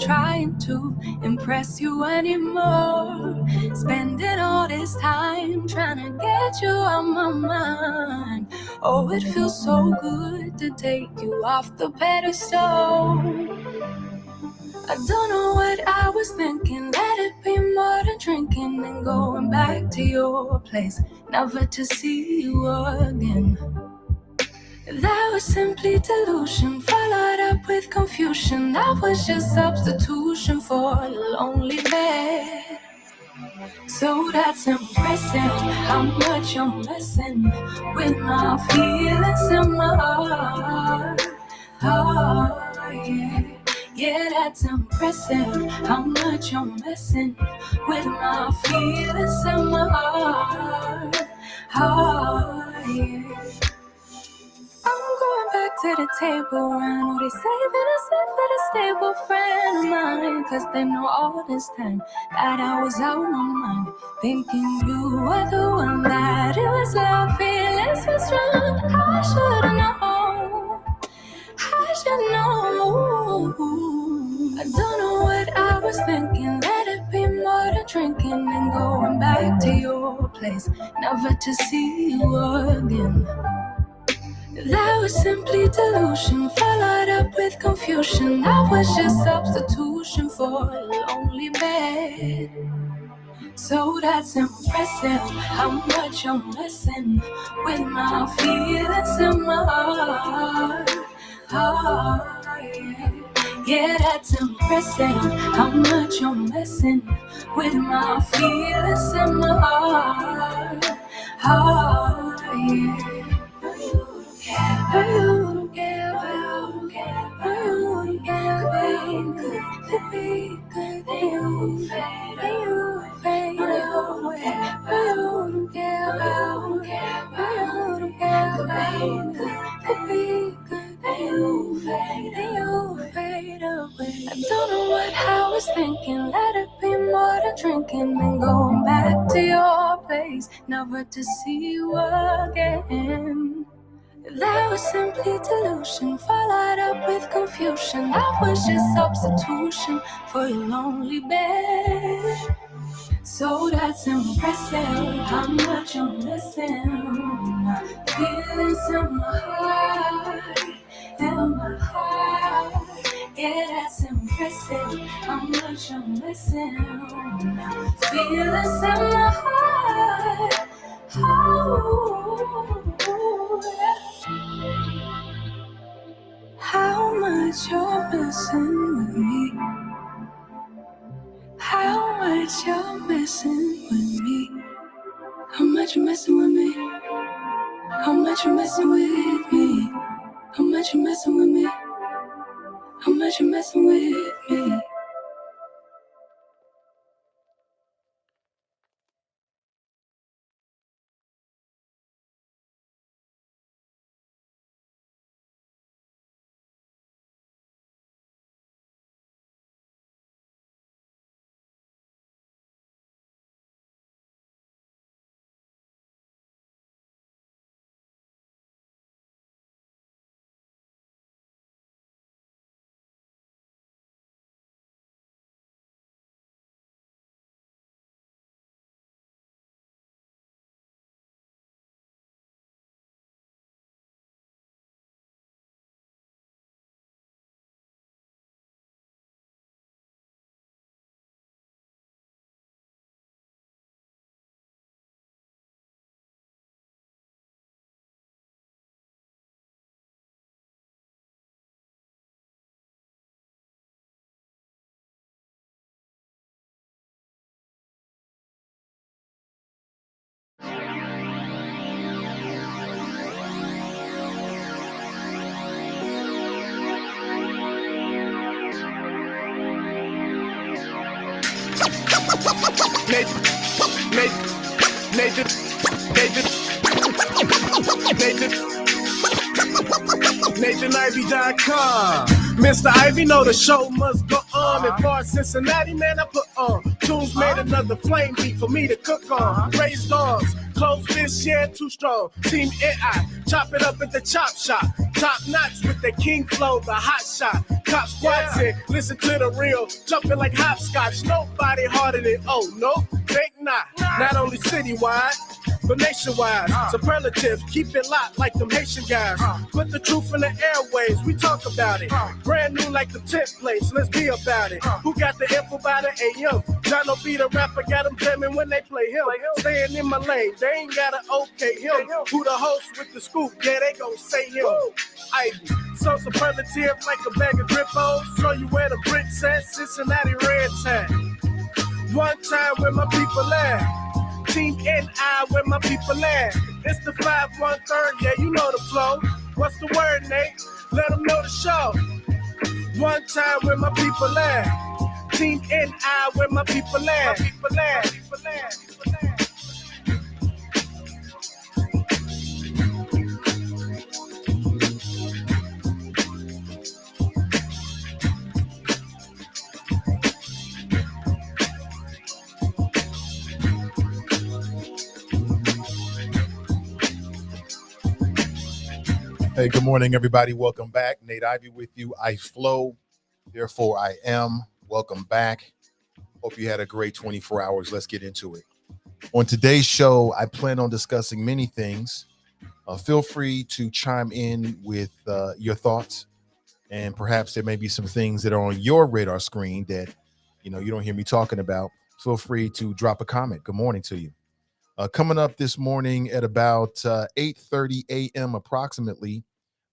trying to impress you anymore. Spending all this time trying to get you out my mind. Oh, it feels so good to take you off the pedestal. I don't know what I was thinking. Let it be more than drinking and going back to your place, never to see you again. That was simply delusion, followed up with confusion. That was just substitution for your lonely bed. So that's impressive, how much you're messing with my feelings in my heart. Oh, yeah. Yeah, that's impressive, how much you're messing with my feelings in my heart. Oh, yeah. I'm going back to the table, I know they say that I said for the stable friend of mine, 'cause they know all this time that I was out my mind, thinking you were the one, that it was love, feelings were strong. I should've known, I should know. I don't know what I was thinking. Let it be more than drinking and going back to your place, never to see you again. That was simply delusion, followed up with confusion. That was just substitution for a lonely bed. So that's impressive, how much you're messing with my feelings in my heart. Oh, yeah. Yeah, that's impressive, how much you're messing with my feelings in my heart. Oh, yeah. I don't care about, I don't care about, could be good, you fade away. I don't care about, I don't care about, could be good, you fade away. I don't know what I was thinking, let it be more than drinking and going back to your place, never to see you again. That was simply delusion, followed up with confusion. That was just substitution for your lonely bed. So that's impressive, how much you're missing. Feelings in my heart, in my heart. Yeah, that's impressive, how much you're missing. Feelings in my heart. Oh, yeah. How much you're messing with me. How much you're messing with me. How much you're messing with me. How much you're messing with me. How much you're messing with me. How much you're messing with me. Nathan Ivey.com. Mr. Ivey know the show must go on. And for Cincinnati, man, I put on. Tunes made another flame beat for me to cook on. Raised arms, close fists, yeah, too strong. Team NI, chop it up at the chop shop. Top notch with the king flow, the hot shot. Cop squats in, listen to the real. Jumping like hopscotch, nobody harder than no, think not. Not only citywide, but nationwide. Superlatives, keep it locked like them Haitian guys. Put the truth in the airways, we talk about it. Brand new like the templates, let's be about it. Who got the info by the AM? Jono be the rapper, got them jamming when they play him. Staying in my lane, they ain't gotta okay him. Who the host with the scoop? Yeah, they gon' say him. Ivy, so superlative like a bag of Drippos. Show you where the bricks at, Cincinnati Reds at. One time where my people at. Team NI where my people at. It's the 5-1-3, yeah, you know the flow. What's the word, Nate? Let them know the show. One time where my people at. Team NI where my people at. Hey, good morning, everybody. Welcome back. Nate Ivey with you. I flow, therefore I am. Welcome back. Hope you had a great 24 hours. Let's get into it. On today's show, I plan on discussing many things. Feel free to chime in with your thoughts, and perhaps there may be some things that are on your radar screen that you don't hear me talking about. Feel free to drop a comment. Good morning to you. Coming up this morning at about 8:30 a.m. approximately,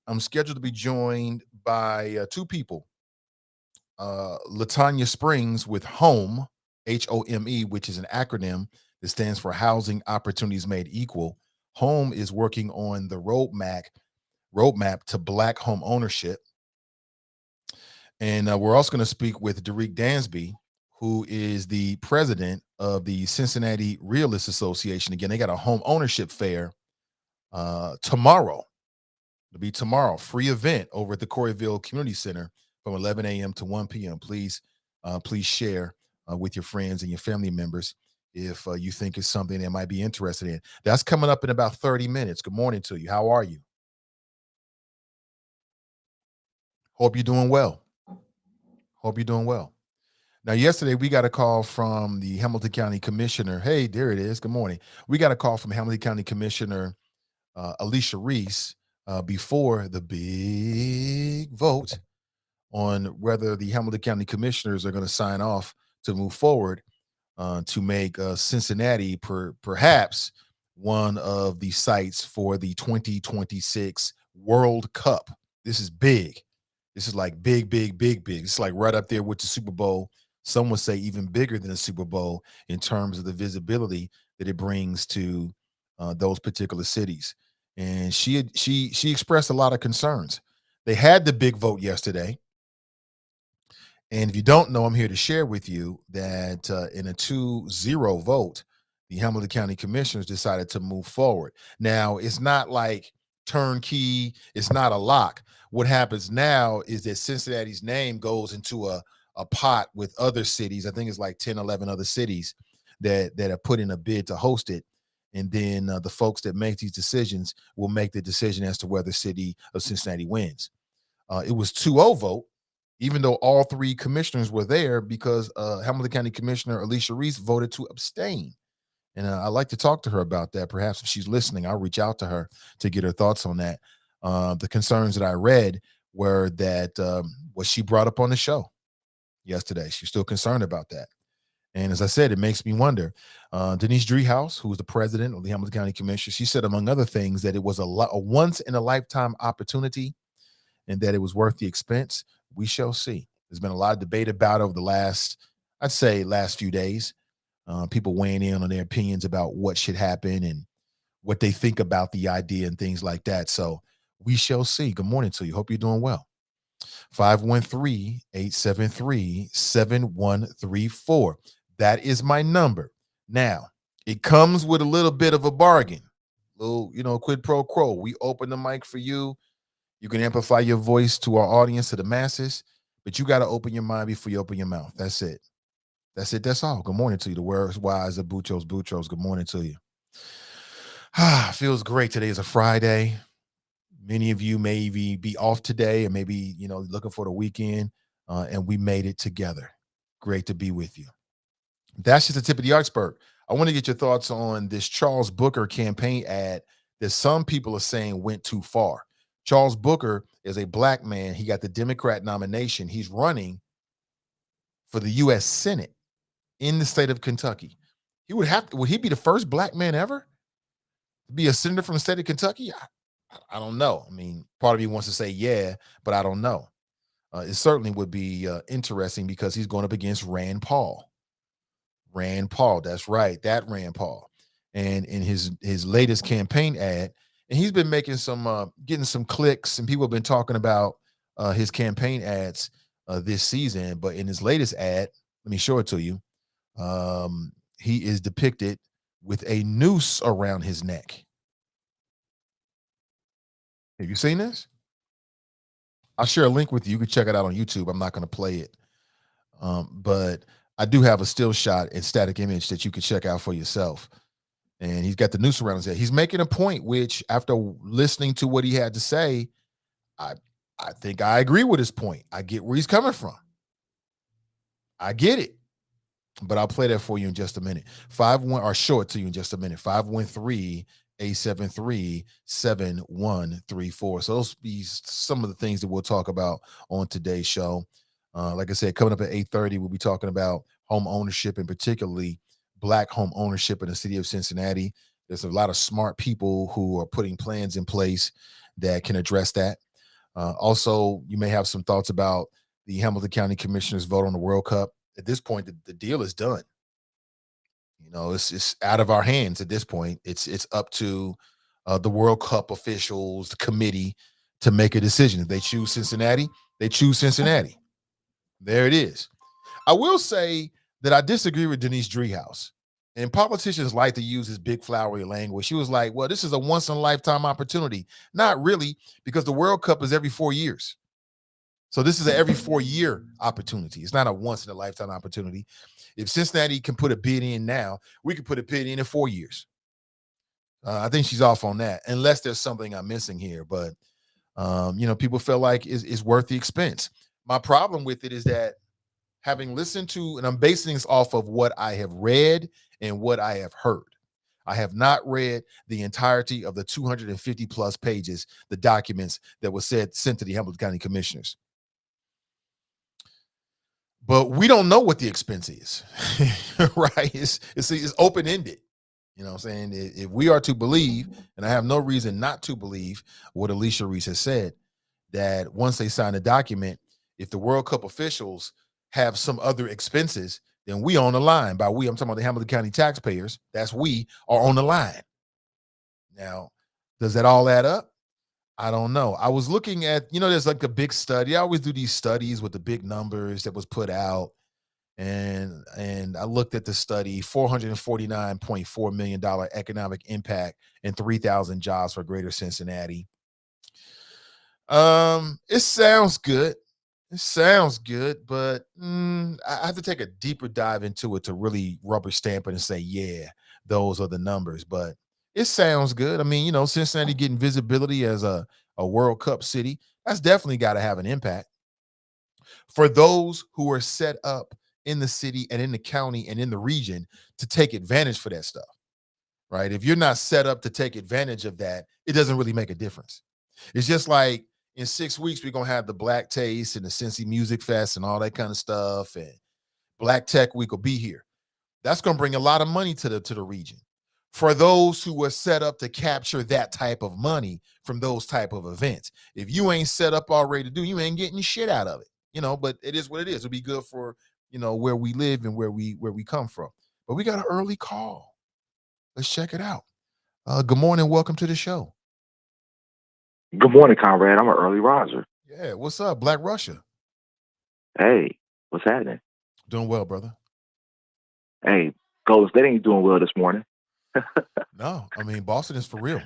I'm scheduled to be joined by two people. Latanya Springs with HOME, HOME, which is an acronym that stands for Housing Opportunities Made Equal. HOME is working on the roadmap to Black home ownership. And we're also going to speak with Derek Dansby, who is the president of the Cincinnati Realist Association. Again, they got a home ownership fair tomorrow. It'll be tomorrow, free event over at the Coreyville Community Center from 11 a.m. to 1 p.m. Please share with your friends and your family members if you think it's something they might be interested in. That's coming up in about 30 minutes. Good morning to you. How are you? Hope you're doing well. Now, yesterday, we got a call from the Hamilton County Commissioner. Hey, there it is. Good morning. We got a call from Hamilton County Commissioner Alicia Reese before the big vote on whether the Hamilton County Commissioners are going to sign off to move forward to make Cincinnati perhaps one of the sites for the 2026 World Cup. This is big. This is like big. It's like right up there with the Super Bowl. Some would say even bigger than the Super Bowl in terms of the visibility that it brings to those particular cities. And she expressed a lot of concerns. They had the big vote yesterday. And if you don't know, I'm here to share with you that in a 2-0 vote, the Hamilton County Commissioners decided to move forward. Now, it's not like turnkey. It's not a lock. What happens now is that Cincinnati's name goes into a pot with other cities. I think it's like 10, 11 other cities that have put in a bid to host it. And then the folks that make these decisions will make the decision as to whether the city of Cincinnati wins. It was 2-0 vote, even though all three commissioners were there, because Hamilton County Commissioner Alicia Reese voted to abstain. And I'd like to talk to her about that. Perhaps if she's listening, I'll reach out to her to get her thoughts on that. The concerns that I read were that what she brought up on the show yesterday. She's still concerned about that. And as I said, it makes me wonder. Denise Driehaus, who is the president of the Hamilton County Commission, she said, among other things, that it was a once-in-a-lifetime opportunity and that it was worth the expense. We shall see. There's been a lot of debate about it over the last few days. People weighing in on their opinions about what should happen and what they think about the idea and things like that. So we shall see. Good morning to you. Hope you're doing well. 513-873-7134. That is my number. Now, it comes with a little bit of a bargain. Little, quid pro quo. We open the mic for you. You can amplify your voice to our audience, to the masses, but you got to open your mind before you open your mouth. That's it. That's it. That's all. Good morning to you. The world's wise of Buchos. Good morning to you. Feels great. Today is a Friday. Many of you may even be off today and maybe, looking for the weekend. And we made it together. Great to be with you. That's just the tip of the iceberg. I want to get your thoughts on this Charles Booker campaign ad that some people are saying went too far. Charles Booker is a black man. He got the Democrat nomination. He's running for the U.S. Senate in the state of Kentucky. Would he be the first black man ever to be a senator from the state of Kentucky? I don't know. I mean, part of me wants to say yeah, but I don't know. It certainly would be interesting because he's going up against Rand Paul. Rand Paul, that's right, that Rand Paul. And in his latest campaign ad, and he's been making some getting some clicks, and people have been talking about his campaign ads this season. But in his latest ad, let me show it to you. He is depicted with a noose around his neck. Have you seen this? I'll share a link with you. You can check it out on YouTube. I'm not going to play it. But I do have a still shot and static image that you can check out for yourself. And he's got the noose around his head. He's making a point, which after listening to what he had to say, I think I agree with his point. I get where he's coming from. I get it. But I'll play that for you in just a minute. Or show it to you in just a minute. 513-873-7134. So those be some of the things that we'll talk about on today's show. Like I said, coming up at 8:30, we'll be talking about home ownership and particularly Black home ownership in the city of Cincinnati. There's a lot of smart people who are putting plans in place that can address that. Also, you may have some thoughts about the Hamilton County Commissioners' vote on the World Cup. At this point, the deal is done. It's out of our hands at this point. It's up to the World Cup officials, the committee, to make a decision. If they choose Cincinnati, they choose Cincinnati. There it is. I will say that I disagree with Denise Driehaus. And politicians like to use this big flowery language. She was like, well, this is a once-in-a-lifetime opportunity. Not really, because the World Cup is every 4 years. So this is an every 4-year opportunity. It's not a once-in-a-lifetime opportunity. If Cincinnati can put a bid in now, we could put a bid in 4 years. I think she's off on that, unless there's something I'm missing here. But, people feel like it's worth the expense. My problem with it is that having listened to, and I'm basing this off of what I have read and what I have heard. I have not read the entirety of the 250 plus pages, the documents that were sent to the Hamilton County Commissioners. But we don't know what the expense is, right? It's open-ended. You know what I'm saying? If we are to believe, and I have no reason not to believe what Alicia Reese has said, that once they sign a document, if the World Cup officials have some other expenses, then we on the line. By we, I'm talking about the Hamilton County taxpayers. That's we are on the line. Now, does that all add up? I don't know. I was looking at, there's like a big study. I always do these studies with the big numbers that was put out. And I looked at the study, $449.4 million economic impact and 3,000 jobs for greater Cincinnati. It sounds good. It sounds good, but I have to take a deeper dive into it to really rubber stamp it and say, yeah, those are the numbers. But it sounds good. I mean, Cincinnati getting visibility as a World Cup city, that's definitely got to have an impact. For those who are set up in the city and in the county and in the region to take advantage for that stuff, right? If you're not set up to take advantage of that, it doesn't really make a difference. It's just like in 6 weeks, we're going to have the Black Taste and the Cincy Music Fest and all that kind of stuff. And Black Tech Week will be here. That's going to bring a lot of money to the region. For those who are set up to capture that type of money from those type of events. If you ain't set up already to do, you ain't getting shit out of it. But it is what it is. It'll be good for, where we live and where we come from. But we got an early call. Let's check it out. Good morning. Welcome to the show. Good morning, comrade. I'm an early riser. Yeah. What's up, Black Russia? Hey, what's happening? Doing well, brother. Hey, Golden State ain't doing well this morning. No, I mean, Boston is for real.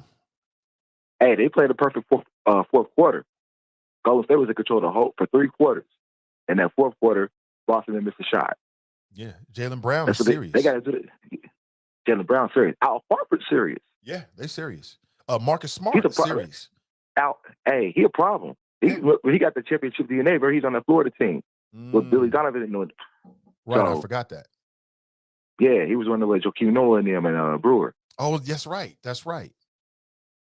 Hey, they played a perfect fourth quarter. Golden State was in control of the whole for 3 quarters. And that fourth quarter, Boston didn't miss a shot. Yeah, Jaylen Brown That's is what serious. they got to do. Jaylen Brown serious. Al Horford serious. Yeah, they serious. Marcus He's Smart a problem. serious. He a problem. He got the championship DNA, bro. He's on the Florida team with Billy Donovan and Right, so, I forgot that. Yeah, he was one of the Joakim Noah and them and Brewer. Oh, that's right. That's right.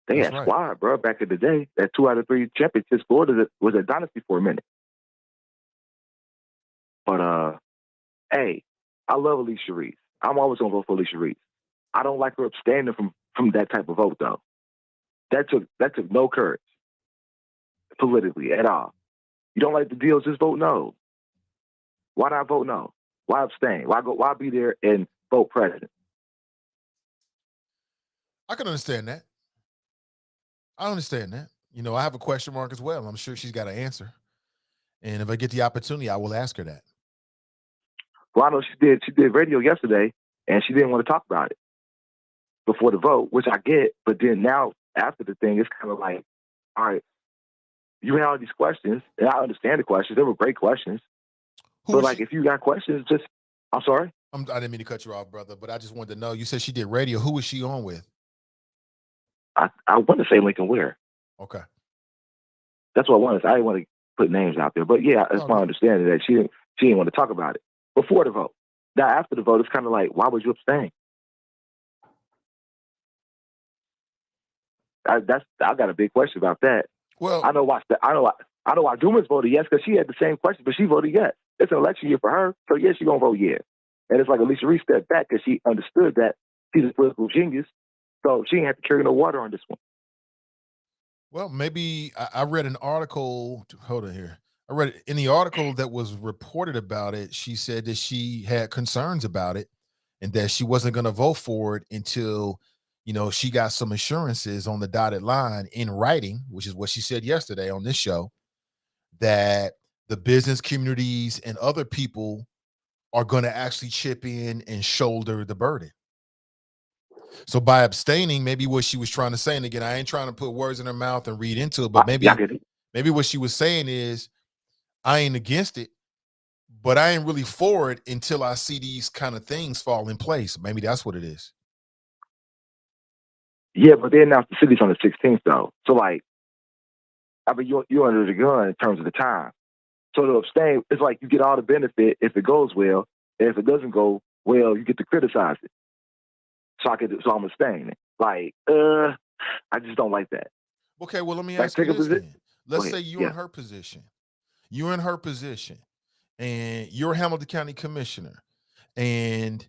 They had squad, bro, back in the day. That 2 out of 3 championships, Florida was a dynasty for a minute. But hey, I love Alicia Reese. I'm always gonna vote for Alicia Reese. I don't like her abstaining from that type of vote though. That took no courage politically at all. You don't like the deal, just vote no. Why not vote no? Why abstain? Why be there and vote president? I can understand that. I understand that. You know, I have a question mark as well. I'm sure she's got an answer. And if I get the opportunity, I will ask her that. Well, I know she did radio yesterday, and she didn't want to talk about it before the vote, which I get. But then now, after the thing, it's kind of like, all right, you had all these questions, and I understand the questions. They were great questions. But, like, if you got questions, just – I'm sorry? I didn't mean to cut you off, brother, but I just wanted to know. You said she did radio. Who was she on with? I want to say Lincoln Ware. Okay. That's what I wanted. I didn't want to put names out there. But, yeah, that's my understanding that she didn't want to talk about it before the vote. Now, after the vote, it's kind of like, why would you abstain? I got a big question about that. Well, I know why Dumas voted yes, because she had the same question, but she voted yes. It's an election year for her, so yes, she's gonna vote yes. And it's like Alicia Reese stepped back because she understood that she's a political genius, so she didn't have to carry no water on this one. Well, maybe I read an article. Hold on here. I read in the article that was reported about it. She said that she had concerns about it and that she wasn't going to vote for it until, you know, she got some assurances on the dotted line in writing, which is what she said yesterday on this show, that the business communities and other people are going to actually chip in and shoulder the burden. So by abstaining, maybe what she was trying to say, and again, I ain't trying to put words in her mouth and read into it, but maybe what she was saying is, I ain't against it, but I ain't really for it until I see these kind of things fall in place. Maybe that's what it is. Yeah, but they announced the city's on the 16th, though. So, like, I mean, you're under the gun in terms of the time. So to abstain, it's like you get all the benefit if it goes well, and if it doesn't go well, you get to criticize it. So I'm abstaining. Like, I just don't like that. Okay, well, let me ask you this then. Let's say you're in her position. You're in her position, and you're Hamilton County Commissioner, and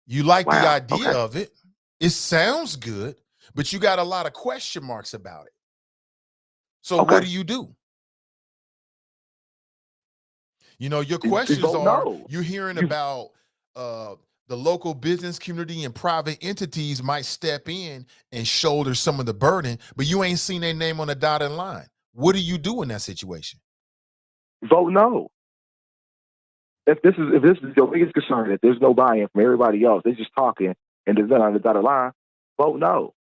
you like the idea of it. It sounds good, but you got a lot of question marks about it. So what do you do? You know, your questions are, you're hearing about the local business community and private entities might step in and shoulder some of the burden, but you ain't seen their name on the dotted line. What do you do in that situation? Vote no. If this is your biggest concern, that there's no buy-in from everybody else, they're just talking and there's none on the dotted line, vote no.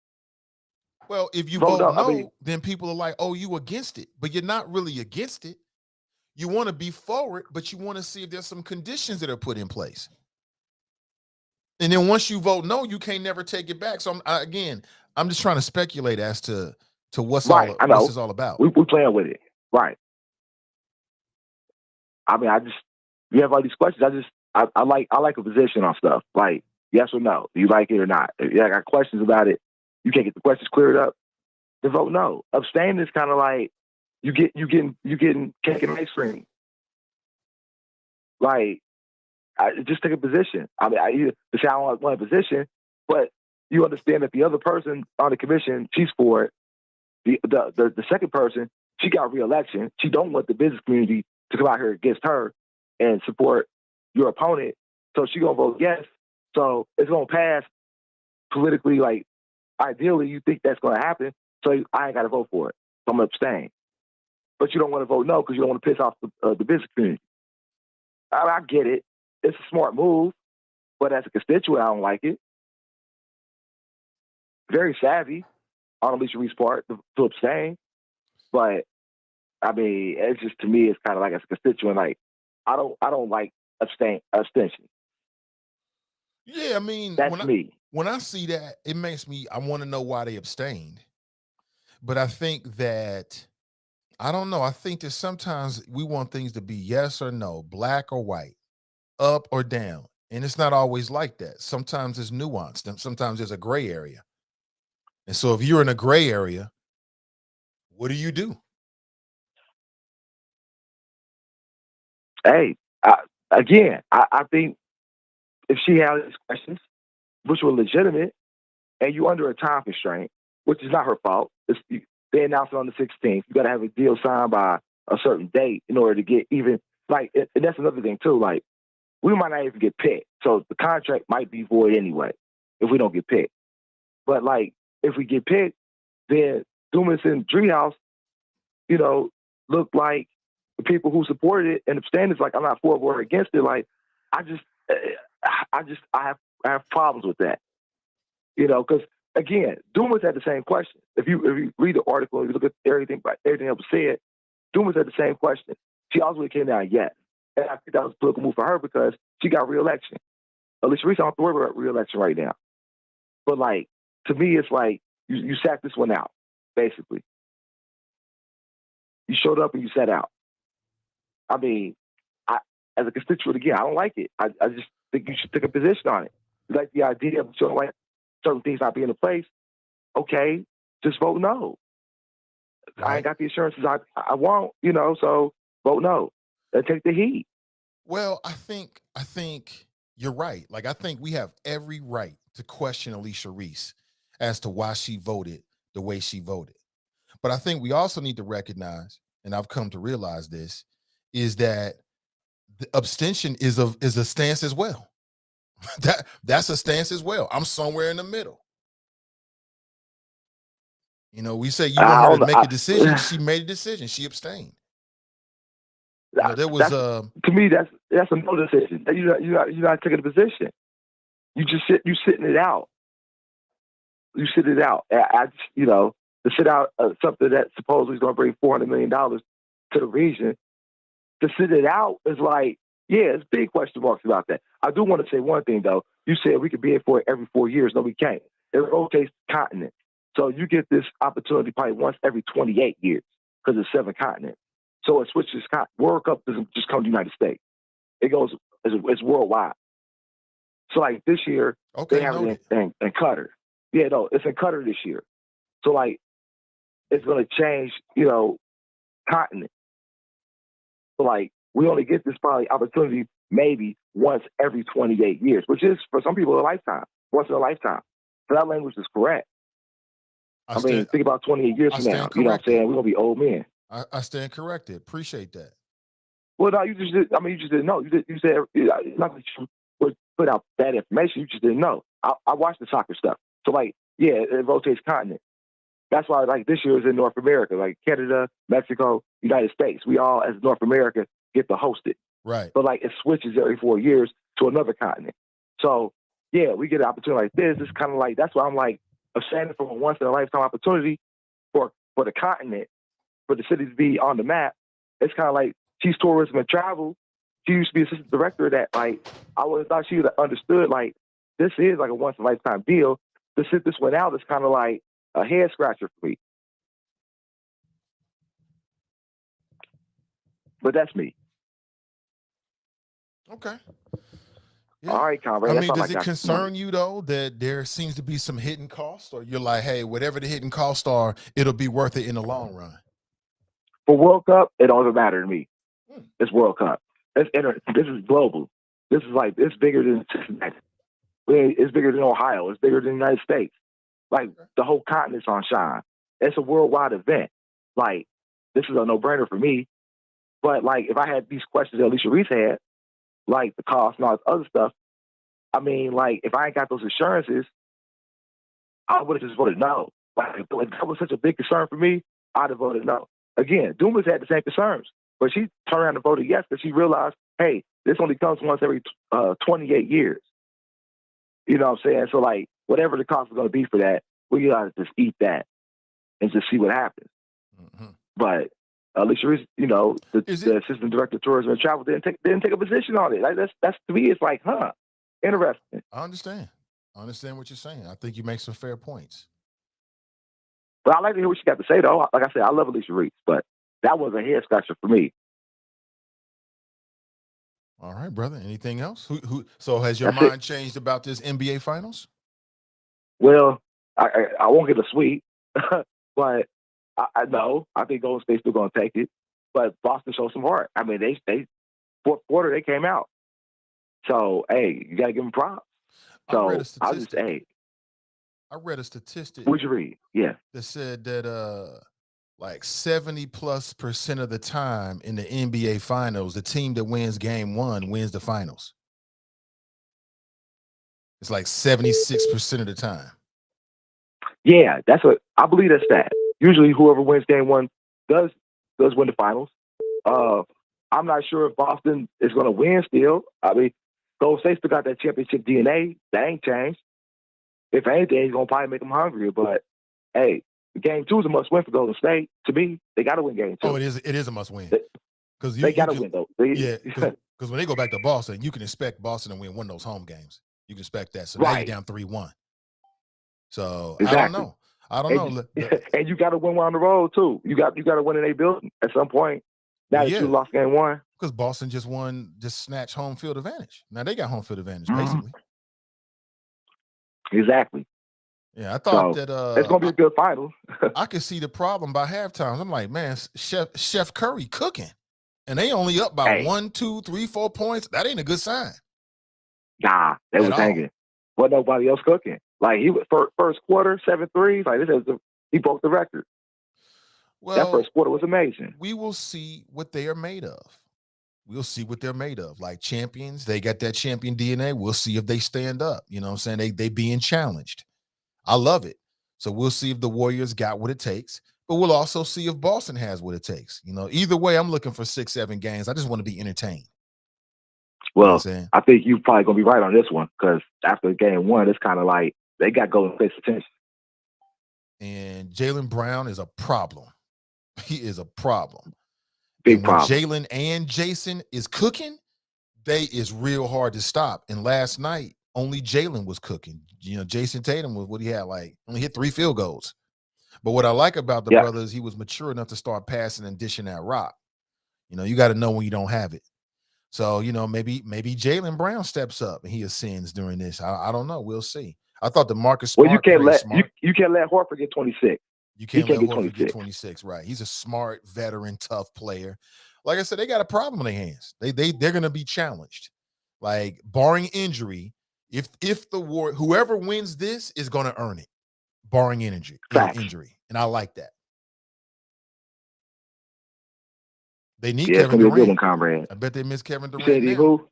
Well, if you vote no, then people are like, oh, you against it, but you're not really against it. You want to be for it, but you want to see if there's some conditions that are put in place. And then once you vote no, you can't never take it back. So I'm just trying to speculate as to what's this is all about. We're playing with it. Right. I mean, you have all these questions. I like a position on stuff. Like, yes or no. Do you like it or not? If you got questions about it, you can't get the questions cleared up, then vote no. Abstain is kind of like you getting cake and ice cream. Like, just take a position. I mean, I don't want a position, but you understand that the other person on the commission, she's for it. The second person, she got re-election. She don't want the business community to come out here against her and support your opponent. So she gonna vote yes. So it's gonna pass politically. Like, ideally, you think that's gonna happen. So I ain't gotta vote for it. So I'm gonna abstain. But you don't want to vote no because you don't want to piss off the business community. I get it. It's a smart move, but as a constituent, I don't like it. Very savvy on Alicia Reese's part to abstain, but I mean, it's just, to me, it's kind of like as a constituent, like I don't like abstention. Yeah, I mean, That's me. when I see that, it makes me, I want to know why they abstained. But I think that, I don't know. I think that sometimes we want things to be yes or no, black or white, up or down. And it's not always like that. Sometimes it's nuanced, and sometimes there's a gray area. And so if you're in a gray area, what do you do? Hey, I think if she had these questions, which were legitimate, and you under a time constraint, which is not her fault, they announced it on the 16th. You got to have a deal signed by a certain date in order to get even. Like, and that's another thing too. Like, we might not even get picked, so the contract might be void anyway if we don't get picked. But like, if we get picked, then Dumas and Treehouse, you know, look like the people who supported it and abstained. Is like, I'm not for it or against it. Like, I just, I have problems with that. You know, because again, Dumas had the same question. If you read the article, you look at everything that was said, Dumas had the same question. She also came down yes. And I think that was a political move for her because she got reelection. Alicia Reese, I don't have to worry about reelection right now. But like, to me, it's like you sat this one out, basically. You showed up and you sat out. I mean, as a constituent, again, I don't like it. I just think you should take a position on it. You like the idea of showing like certain things not being in place, okay, just vote no. Right. I ain't got the assurances I want, you know, so vote no. And take the heat. Well, I think you're right. Like, I think we have every right to question Alicia Reese as to why she voted the way she voted. But I think we also need to recognize, and I've come to realize this, is that the abstention is a stance as well. That's a stance as well. I'm somewhere in the middle. You know, we say you want her to make a decision. She made a decision. She abstained. You know, there was to me that's a no decision. You're not taking a position. You sitting it out. You sit it out. To sit out something that supposedly is going to bring $400 million to the region. To sit it out is like, yeah, it's big question marks about that. I do want to say one thing though. You said we could be in for it every 4 years. No, we can't. It rotates continents. So you get this opportunity probably once every 28 years because it's 7 continents. So it switches. World Cup doesn't just come to the United States. It goes, it's worldwide. So like this year, they have it in Qatar. Yeah, no, it's in Qatar this year. So like, it's going to change, continent. So like, we only get this probably opportunity maybe once every 28 years, which is for some people a lifetime, once in a lifetime. So that language is correct. I mean, think about 28 years from now. You know what I'm saying? We're going to be old men. I stand corrected. Appreciate that. Well, no, you just didn't know. You said not that you would put out bad information. You just didn't know. I watched the soccer stuff. So like, yeah, it rotates continent. That's why like this year is in North America, like Canada, Mexico, United States. We all as North America get to host it. Right. But like it switches every 4 years to another continent. So yeah, we get an opportunity like this. It's kind of like, that's why I'm like abstaining from a once in a lifetime opportunity for the continent, for the city to be on the map. It's kind of like she's tourism and travel. She used to be assistant director of that. Like, I would have thought she would have understood, like, this is like a once in a lifetime deal. To sit this one out is kind of like a head scratcher for me. But that's me. Okay. Yeah. All right, Conrad. I mean, does it concern you though that there seems to be some hidden costs, or you're like, hey, whatever the hidden costs are, it'll be worth it in the long run? For World Cup, it doesn't matter to me. It's World Cup. This is global. This is like, it's bigger than Cincinnati. It's bigger than Ohio. It's bigger than the United States. Like, the whole continent's on shine. It's a worldwide event. Like, this is a no-brainer for me. But, like, if I had these questions that Alicia Reese had, like the cost and all this other stuff, I mean, like, if I ain't got those assurances, I would have just voted no. Like, if that was such a big concern for me, I'd have voted no. Again, Dumas had the same concerns, but she turned around and voted yes because she realized, hey, this only comes once every 28 years. You know what I'm saying? So, like, whatever the cost is going to be for that, we got to just eat that and just see what happens. Mm-hmm. But Alicia Reese, the Is it? assistant director of tourism and travel, didn't take a position on it. Like that's to me, it's like, interesting. I understand. I understand what you're saying. I think you make some fair points. But I like to hear what she got to say, though. Like I said, I love Alicia Reese, but that was a head scratcher for me. All right, brother. Anything else? So has your That's mind it. changed about this NBA Finals? Well, I won't get a sweep, but I know I think Golden State's still going to take it. But Boston showed some heart. I mean, they fourth quarter they came out. So hey, you got to give them props. I read a So I'll just statistic. I read a statistic what'd you read? Yeah. that said that like 70+% of the time in the NBA Finals, the team that wins game 1 wins the finals. It's like 76% of the time. Yeah, that's what I believe. That's that. Usually, whoever wins game 1 does win the finals. I'm not sure if Boston is going to win still. I mean, Golden State still got that championship DNA. That ain't changed. If anything, he's going to probably make them hungrier. But hey, game 2 is a must win for Golden State. To me, they got to win game 2. Oh, it is a must win. Because they got to win though. Because when they go back to Boston, you can expect Boston to win one of those home games. You can expect that. So now you're down 3-1. So exactly. I don't know. And you got to win one on the road too. You got to win in a building at some point. Now that you lost game 1, because Boston just snatched home field advantage. Now they got home field advantage basically. Exactly. Yeah, I thought that it's gonna be a good final. I could see the problem by halftime. I'm like, man, Chef Curry cooking, and they only up by 1, 2, 3, 4 points. That ain't a good sign. Nah, they was hanging. Wasn't nobody else cooking. Like he was first quarter 7 threes. Like he broke the record. Well, that first quarter was amazing. We will see what they are made of. We'll see what they're made of. Like champions, they got that champion DNA. We'll see if they stand up. You know what I'm saying? They being challenged. I love it. So we'll see if the Warriors got what it takes, but we'll also see if Boston has what it takes. Either way, I'm looking for 6-7 games. I just want to be entertained. Well, I think you're probably going to be right on this one because after game 1, it's kind of like they got Golden State's attention. And Jaylen Brown is a problem. He is a problem. Big problem. Jaylen and Jason is cooking, they is real hard to stop. And last night, only Jaylen was cooking. Jason Tatum was what he had, only hit 3 field goals. But what I like about the brothers, he was mature enough to start passing and dishing that rock. You got to know when you don't have it. So, maybe Jaylen Brown steps up and he ascends during this. I don't know. We'll see. I thought the Marcus Smart. Well, you can't let Horford get 26. You can't let Horford get 26, right? He's a smart, veteran, tough player. Like I said, they got a problem in their hands. They're going to be challenged. Like, barring injury, if whoever wins this is going to earn it, barring injury. And I like that. They need Kevin Durant. Be a good one, comrade. I bet they miss Kevin Durant. You said who?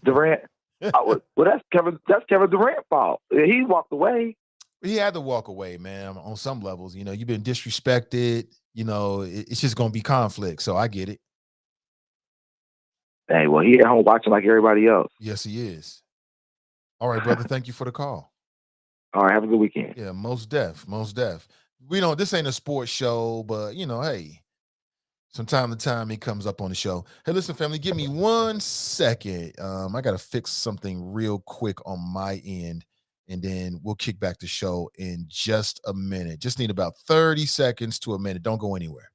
Durant. Well, that's Kevin Durant's fault. He walked away. He had to walk away, man. On some levels, you've been disrespected. It's just going to be conflict. So I get it. Hey, well, he at home watching like everybody else. Yes, he is. All right, brother. Thank you for the call. All right, have a good weekend. Yeah, most def. This ain't a sports show, but hey, from time to time he comes up on the show. Hey, listen, family, give me 1 second. I got to fix something real quick on my end. And then we'll kick back the show in just a minute. Just need about 30 seconds to a minute. Don't go anywhere.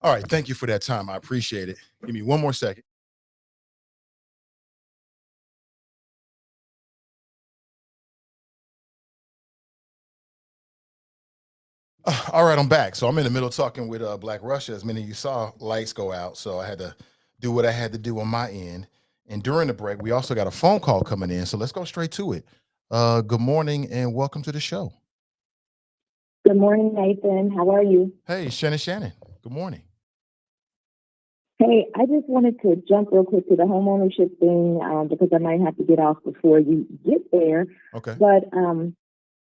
All right. Thank you for that time. I appreciate it. Give me one more second. All right, I'm back. So I'm in the middle of talking with Black Russia. As many of you saw, lights go out. So I had to do what I had to do on my end. And during the break, we also got a phone call coming in. So let's go straight to it. Good morning and welcome to the show. Good morning, Nathan. How are you? Hey, Shannon. Good morning. Hey, I just wanted to jump real quick to the homeownership thing because I might have to get off before you get there. Okay. But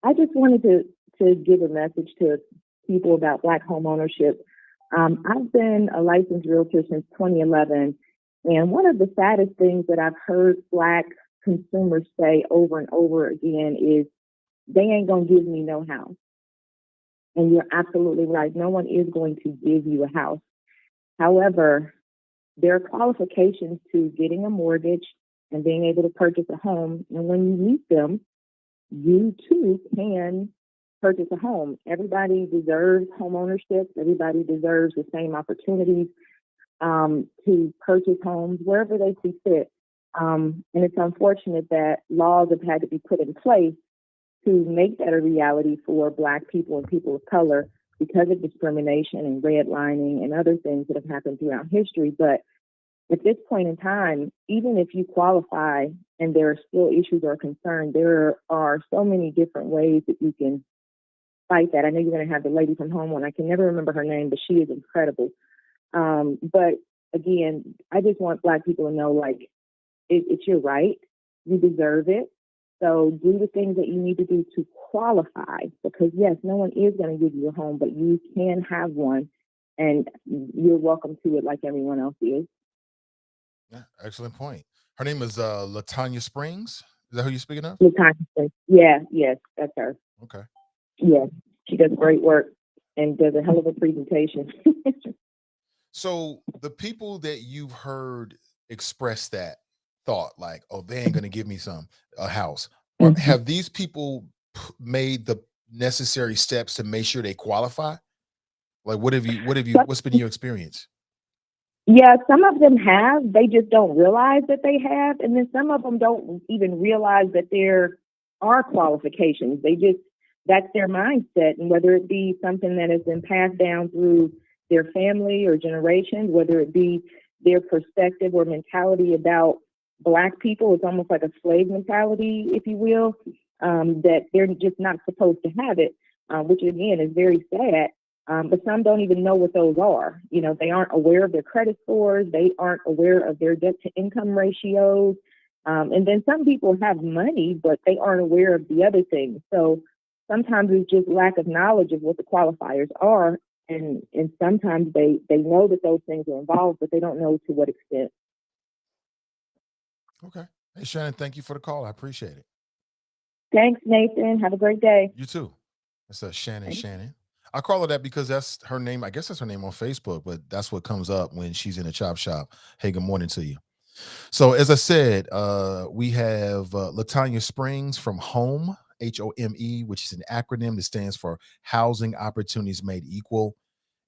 I just wanted to give a message to people about Black homeownership. I've been a licensed realtor since 2011, and one of the saddest things that I've heard Black consumers say over and over again is, they ain't gonna give me no house. And you're absolutely right. No one is going to give you a house. However, there are qualifications to getting a mortgage and being able to purchase a home. And when you meet them, you too can purchase a home. Everybody deserves home ownership. Everybody deserves the same opportunities to purchase homes wherever they see fit. And it's unfortunate that laws have had to be put in place to make that a reality for Black people and people of color because of discrimination and redlining and other things that have happened throughout history. But at this point in time, even if you qualify and there are still issues or concerns, there are so many different ways that you can fight that. I know you're going to have the lady from home one. I can never remember her name, but she is incredible. But again, I just want Black people to know, like, it's your right. You deserve it. So do the things that you need to do to qualify, because yes, no one is going to give you a home, but you can have one, and you're welcome to it like everyone else is. Yeah, excellent point. Her name is LaTanya Springs. Is that who you're speaking of? Yes, that's her. Okay. Yes, she does great work and does a hell of a presentation. So the people that you've heard express that thought, like, oh, they ain't gonna give me a house, or have these people made the necessary steps to make sure they qualify? Like, what's been your experience? Yeah, some of them have. They just don't realize that they have. And then some of them don't even realize that there are qualifications. That's their mindset. And whether it be something that has been passed down through their family or generations, whether it be their perspective or mentality about Black people, it's almost like a slave mentality, if you will, that they're just not supposed to have it, which again is very sad. But some don't even know what those are. You know, they aren't aware of their credit scores. They aren't aware of their debt to income ratios. And then some people have money, but they aren't aware of the other things. So sometimes it's just lack of knowledge of what the qualifiers are. And sometimes they know that those things are involved, but they don't know to what extent. Okay. Hey, Shannon, thank you for the call. I appreciate it. Thanks, Nathan. Have a great day. You too. That's Shannon. I call her that because that's her name. I guess that's her name on Facebook, but that's what comes up when she's in a chop shop. Hey, good morning to you. So as I said, we have LaTanya Springs from HOME, HOME, which is an acronym that stands for Housing Opportunities Made Equal.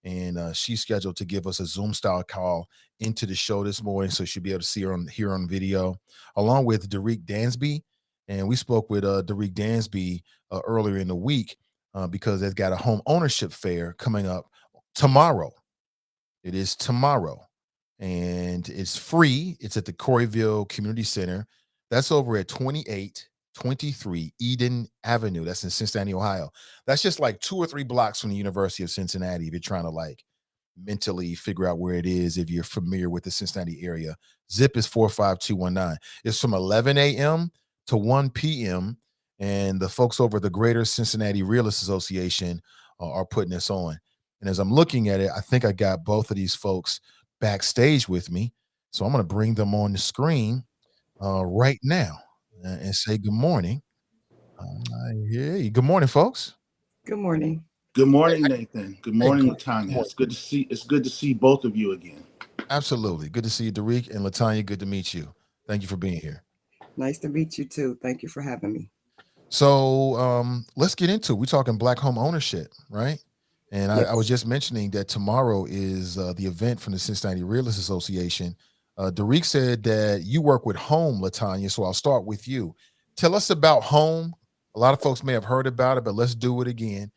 And she's scheduled to give us a Zoom style call into the show this morning, so she'll be able to see her here on video, along with Derek Dansby. And we spoke with Derek Dansby earlier in the week because they've got a home ownership fair coming up tomorrow. It is tomorrow, and it's free. It's at the Coreyville Community Center. That's over at 2823 Eden Avenue. That's in Cincinnati, Ohio. That's just like 2 or 3 blocks from the University of Cincinnati if you're trying to like mentally figure out where it is, if you're familiar with the Cincinnati area. Zip is 45219. It's from 11 a.m. to 1 p.m. And the folks over at the Greater Cincinnati Realist Association are putting this on. And as I'm looking at it, I think I got both of these folks backstage with me. So I'm going to bring them on the screen right now and say good morning. Yeah, good morning, folks. Good morning. Good morning, Nathan. Good morning, Good LaTanya. morning. It's good to see both of you again. Absolutely. Good to see you, Derek, and LaTanya. Good to meet you. Thank you for being here. Nice to meet you too. Thank you for having me. So let's get into it. We're talking Black home ownership, right? And I was just mentioning that tomorrow is the event from the Cincinnati Realtors Association. Derek said that you work with Home, Latanya. So I'll start with you. Tell us about Home. A lot of folks may have heard about it, but let's do it again.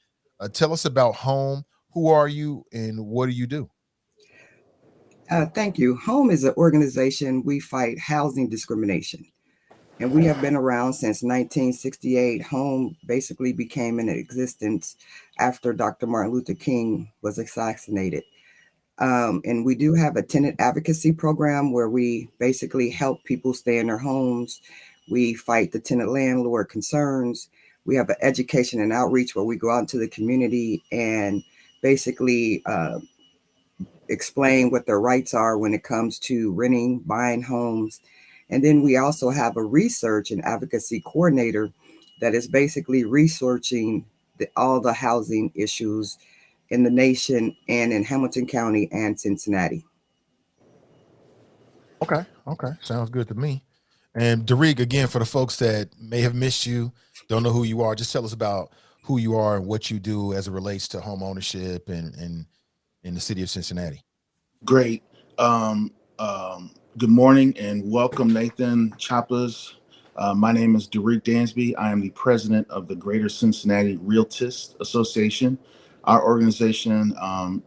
Tell us about Home. Who are you and what do you do? Thank you. Home is an organization. We fight housing discrimination. And we have been around since 1968. Home basically became in existence after Dr. Martin Luther King was assassinated. And we do have a tenant advocacy program where we basically help people stay in their homes. We fight the tenant landlord concerns. We have an education and outreach where we go out into the community and basically explain what their rights are when it comes to renting, buying homes. And then we also have a research and advocacy coordinator that is basically researching all the housing issues in the nation and in Hamilton County and Cincinnati. Okay. Sounds good to me. And Derek, again, for the folks that may have missed you, don't know who you are, just tell us about who you are and what you do as it relates to home ownership and in the city of Cincinnati. Great. Um, Good morning and welcome, Nathan Chapas. My name is Derek Dansby. I am the president of the Greater Cincinnati Realtist Association. Our organization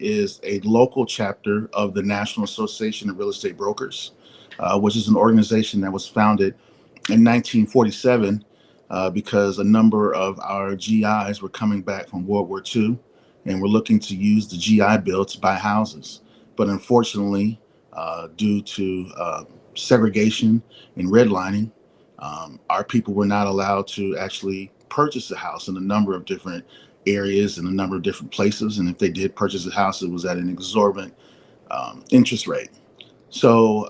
is a local chapter of the National Association of Real Estate Brokers, which is an organization that was founded in 1947 because a number of our GIs were coming back from World War II and were looking to use the GI Bill to buy houses. But unfortunately, due to segregation and redlining, our people were not allowed to actually purchase a house in a number of different areas and a number of different places. And if they did purchase a house, it was at an exorbitant interest rate. So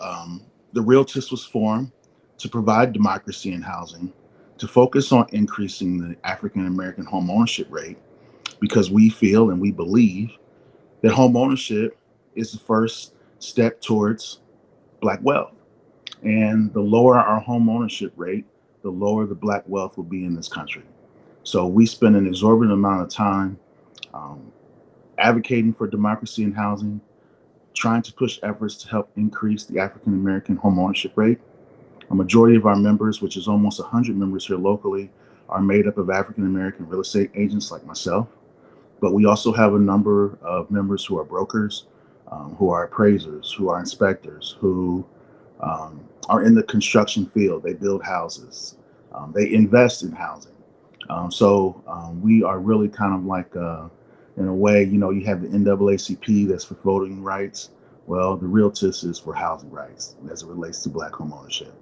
the Realtist was formed to provide democracy in housing, to focus on increasing the African American home ownership rate, because we feel and we believe that home ownership is the first step towards Black wealth. And the lower our home ownership rate, the lower the Black wealth will be in this country. So we spend an exorbitant amount of time um, advocating for democracy in housing, trying to push efforts to help increase the African American home ownership rate. A majority of our members, which is almost 100 members here locally, are made up of African American real estate agents like myself. But we also have a number of members who are brokers, who are appraisers, who are inspectors, who are in the construction field. They build houses, they invest in housing. So we are really kind of like, in a way, you have the NAACP that's for voting rights. Well, the Realtist is for housing rights as it relates to Black home ownership.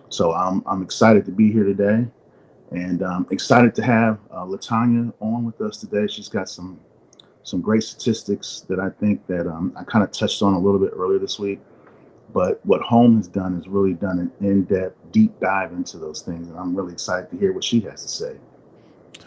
So I'm excited to be here today, and excited to have Latanya on with us today. She's got some great statistics that I think that I kind of touched on a little bit earlier this week. But what Home has done is really done an in-depth, deep dive into those things, and I'm really excited to hear what she has to say.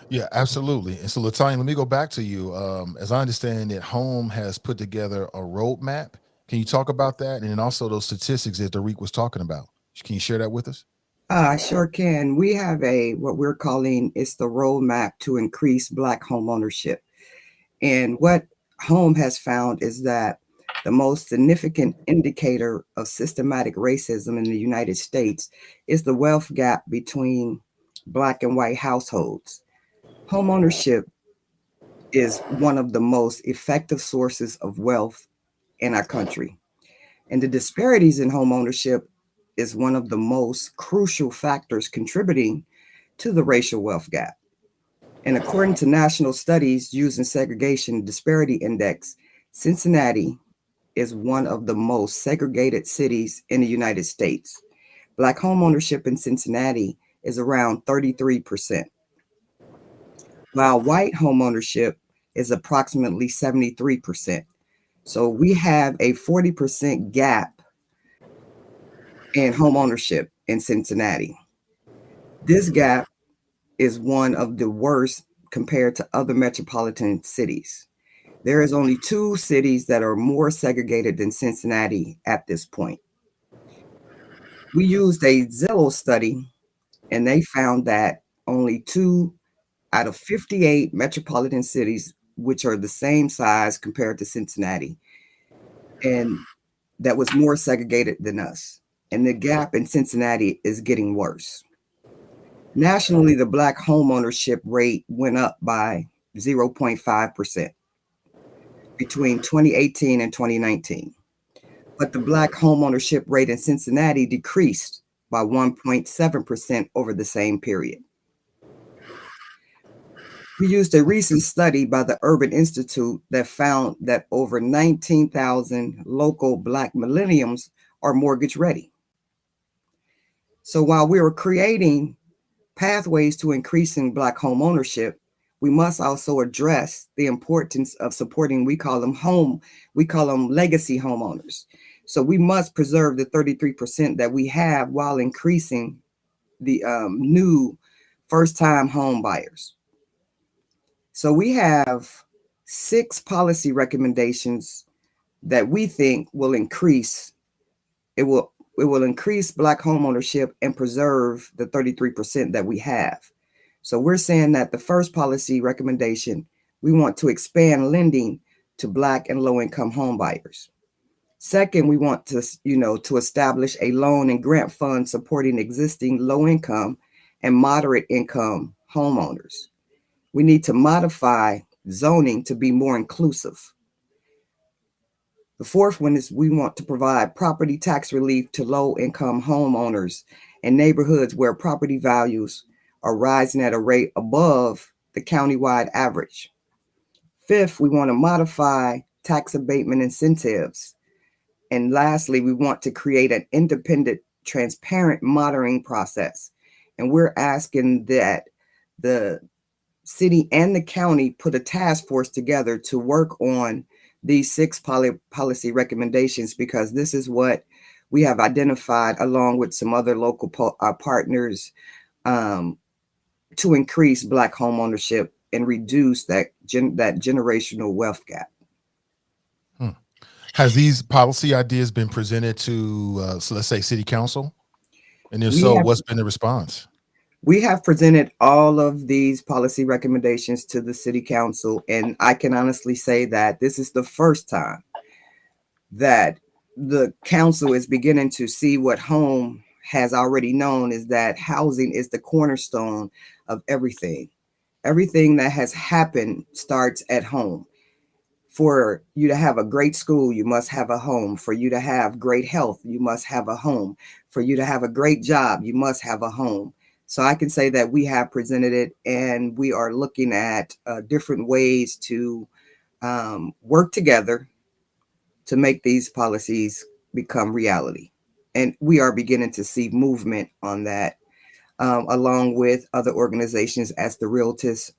Yeah, absolutely. And so, Latanya, let me go back to you. As I understand it, Home has put together a roadmap. Can you talk about that? And then also those statistics that Derek was talking about. Can you share that with us? I sure can. We have what we're calling it's the roadmap to increase Black home ownership. And what Home has found is that the most significant indicator of systematic racism in the United States is the wealth gap between Black and white households. Home ownership is one of the most effective sources of wealth in our country. And the disparities in home ownership is one of the most crucial factors contributing to the racial wealth gap. And according to national studies using segregation disparity index, Cincinnati is one of the most segregated cities in the United States. Black home ownership in Cincinnati is around 33%, while white home ownership is approximately 73%. So we have a 40% gap in home ownership in Cincinnati. This gap is one of the worst compared to other metropolitan cities. There is only 2 cities that are more segregated than Cincinnati at this point. We used a Zillow study, and they found that only 2 out of 58 metropolitan cities which are the same size compared to Cincinnati, and that was more segregated than us. And the gap in Cincinnati is getting worse. Nationally, the Black homeownership rate went up by 0.5% between 2018 and 2019. But the Black homeownership rate in Cincinnati decreased by 1.7% over the same period. We used a recent study by the Urban Institute that found that over 19,000 local Black millennials are mortgage ready. So while we were creating pathways to increasing Black home ownership, we must also address the importance of supporting, we call them legacy homeowners. So we must preserve the 33% that we have while increasing the new first-time home buyers. So we have 6 policy recommendations that we think will increase. It will increase Black homeownership and preserve the 33% that we have. So we're saying that the first policy recommendation, we want to expand lending to Black and low-income home buyers. Second, we want to, to establish a loan and grant fund supporting existing low-income and moderate-income homeowners. We need to modify zoning to be more inclusive. The fourth one is we want to provide property tax relief to low-income homeowners in neighborhoods where property values are rising at a rate above the countywide average. Fifth, we want to modify tax abatement incentives. And lastly, we want to create an independent, transparent monitoring process. And we're asking that the city and the county put a task force together to work on these 6 policy recommendations, because this is what we have identified along with some other local partners to increase Black home ownership and reduce that generational wealth gap. Has these policy ideas been presented to, so let's say, city council? And if so, what's been the response? We have presented all of these policy recommendations to the city council, and I can honestly say that this is the first time that the council is beginning to see what home has already known, is that housing is the cornerstone of everything. Everything that has happened starts at home. For you to have a great school, you must have a home. For you to have great health, you must have a home. For you to have a great job, you must have a home. So I can say that we have presented it, and we are looking at different ways to work together to make these policies become reality. And we are beginning to see movement on that, along with other organizations as the Realtors.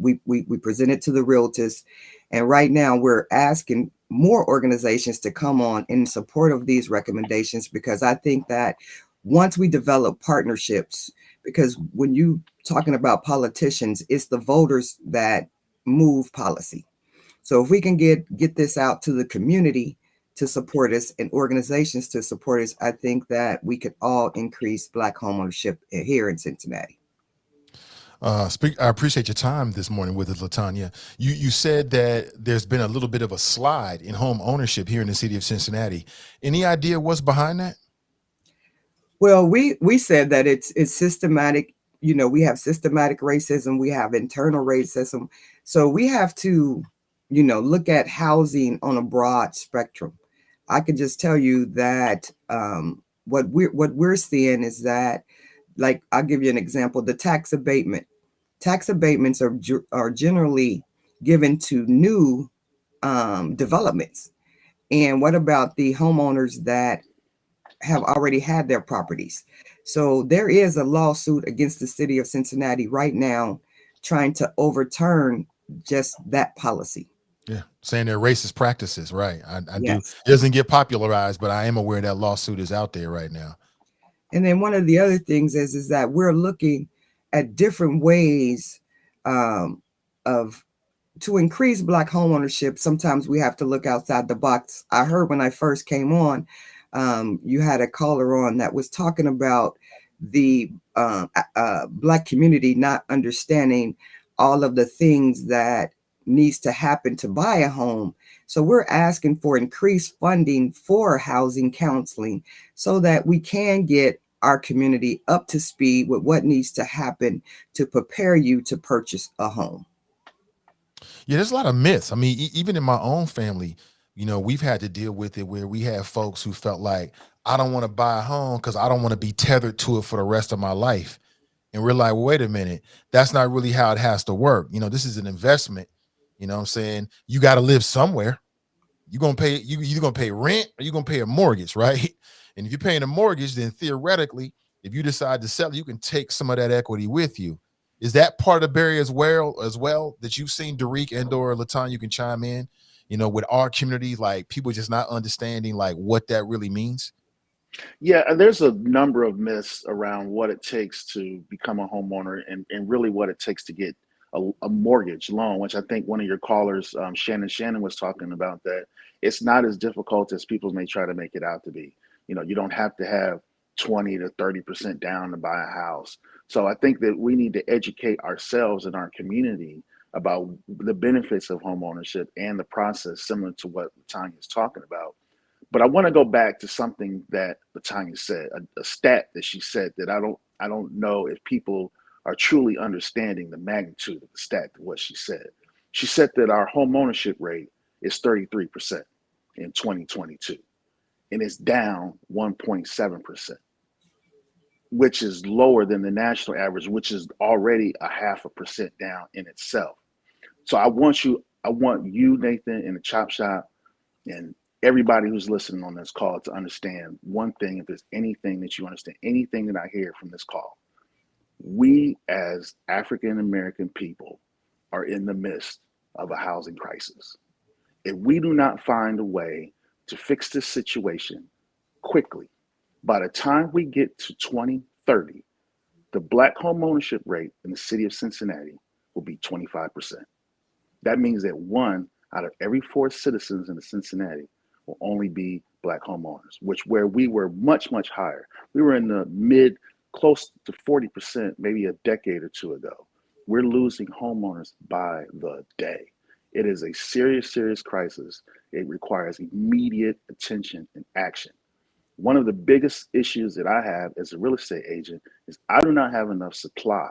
We presented to the Realtors, and right now we're asking more organizations to come on in support of these recommendations, because I think that once we develop partnerships, because when you talking about politicians, it's the voters that move policy. So if we can get this out to the community to support us and organizations to support us, I think that we could all increase Black homeownership here in Cincinnati. I appreciate your time this morning with us, LaTanya. You said that there's been a little bit of a slide in home ownership here in the city of Cincinnati. Any idea what's behind that? Well, we said that it's systematic. We have systematic racism, we have internal racism. So we have to, look at housing on a broad spectrum. I can just tell you that what we're seeing is that, like, I'll give you an example, the tax abatement. Tax abatements are generally given to new developments. And what about the homeowners that have already had their properties? So there is a lawsuit against the city of Cincinnati right now trying to overturn just that policy. Yeah, saying they're racist practices, right? I Yes. do. It doesn't get popularized, but I am aware that lawsuit is out there right now. And then one of the other things is that we're looking at different ways to increase Black homeownership. Sometimes we have to look outside the box. I heard when I first came on, you had a caller on that was talking about the Black community not understanding all of the things that needs to happen to buy a home. So we're asking for increased funding for housing counseling so that we can get our community up to speed with what needs to happen to prepare you to purchase a home. Yeah, there's a lot of myths. I mean, even in my own family, we've had to deal with it where we have folks who felt like, I don't want to buy a home because I don't want to be tethered to it for the rest of my life. And we're like, well, wait a minute, that's not really how it has to work. This is an investment. You know what I'm saying? You got to live somewhere. You're gonna pay, you're gonna pay rent or you're gonna pay a mortgage, right? And if you're paying a mortgage, then theoretically, if you decide to sell, you can take some of that equity with you. Is that part of the barrier as well that you've seen, Derek and or Latan? You can chime in, with our community, like people just not understanding like what that really means. Yeah, and there's a number of myths around what it takes to become a homeowner and really what it takes to get a mortgage loan, which I think one of your callers, Shannon was talking about, that it's not as difficult as people may try to make it out to be. You don't have to have 20 to 30% down to buy a house. So I think that we need to educate ourselves and our community about the benefits of home ownership and the process, similar to what Tanya's talking about. But I want to go back to something that Tanya said, a stat that she said that I don't know if people are truly understanding the magnitude of the stat of what she said. She said that our home ownership rate is 33% in 2022, and it's down 1.7%, which is lower than the national average, which is already a 0.5% down in itself. So I want you, Nathan, in the chop shop, and everybody who's listening on this call to understand one thing. If there's anything that you understand, anything that I hear from this call, we as African American people are in the midst of a housing crisis. If we do not find a way to fix this situation quickly, by the time we get to 2030, the Black home ownership rate in the city of Cincinnati will be 25%. That means that 1 out of every 4 citizens in Cincinnati will only be Black homeowners, where we were much, much higher. We were in the mid, close to 40% maybe a decade or two ago. We're losing homeowners by the day. It is a serious, serious crisis. It requires immediate attention and action. One of the biggest issues that I have as a real estate agent is I do not have enough supply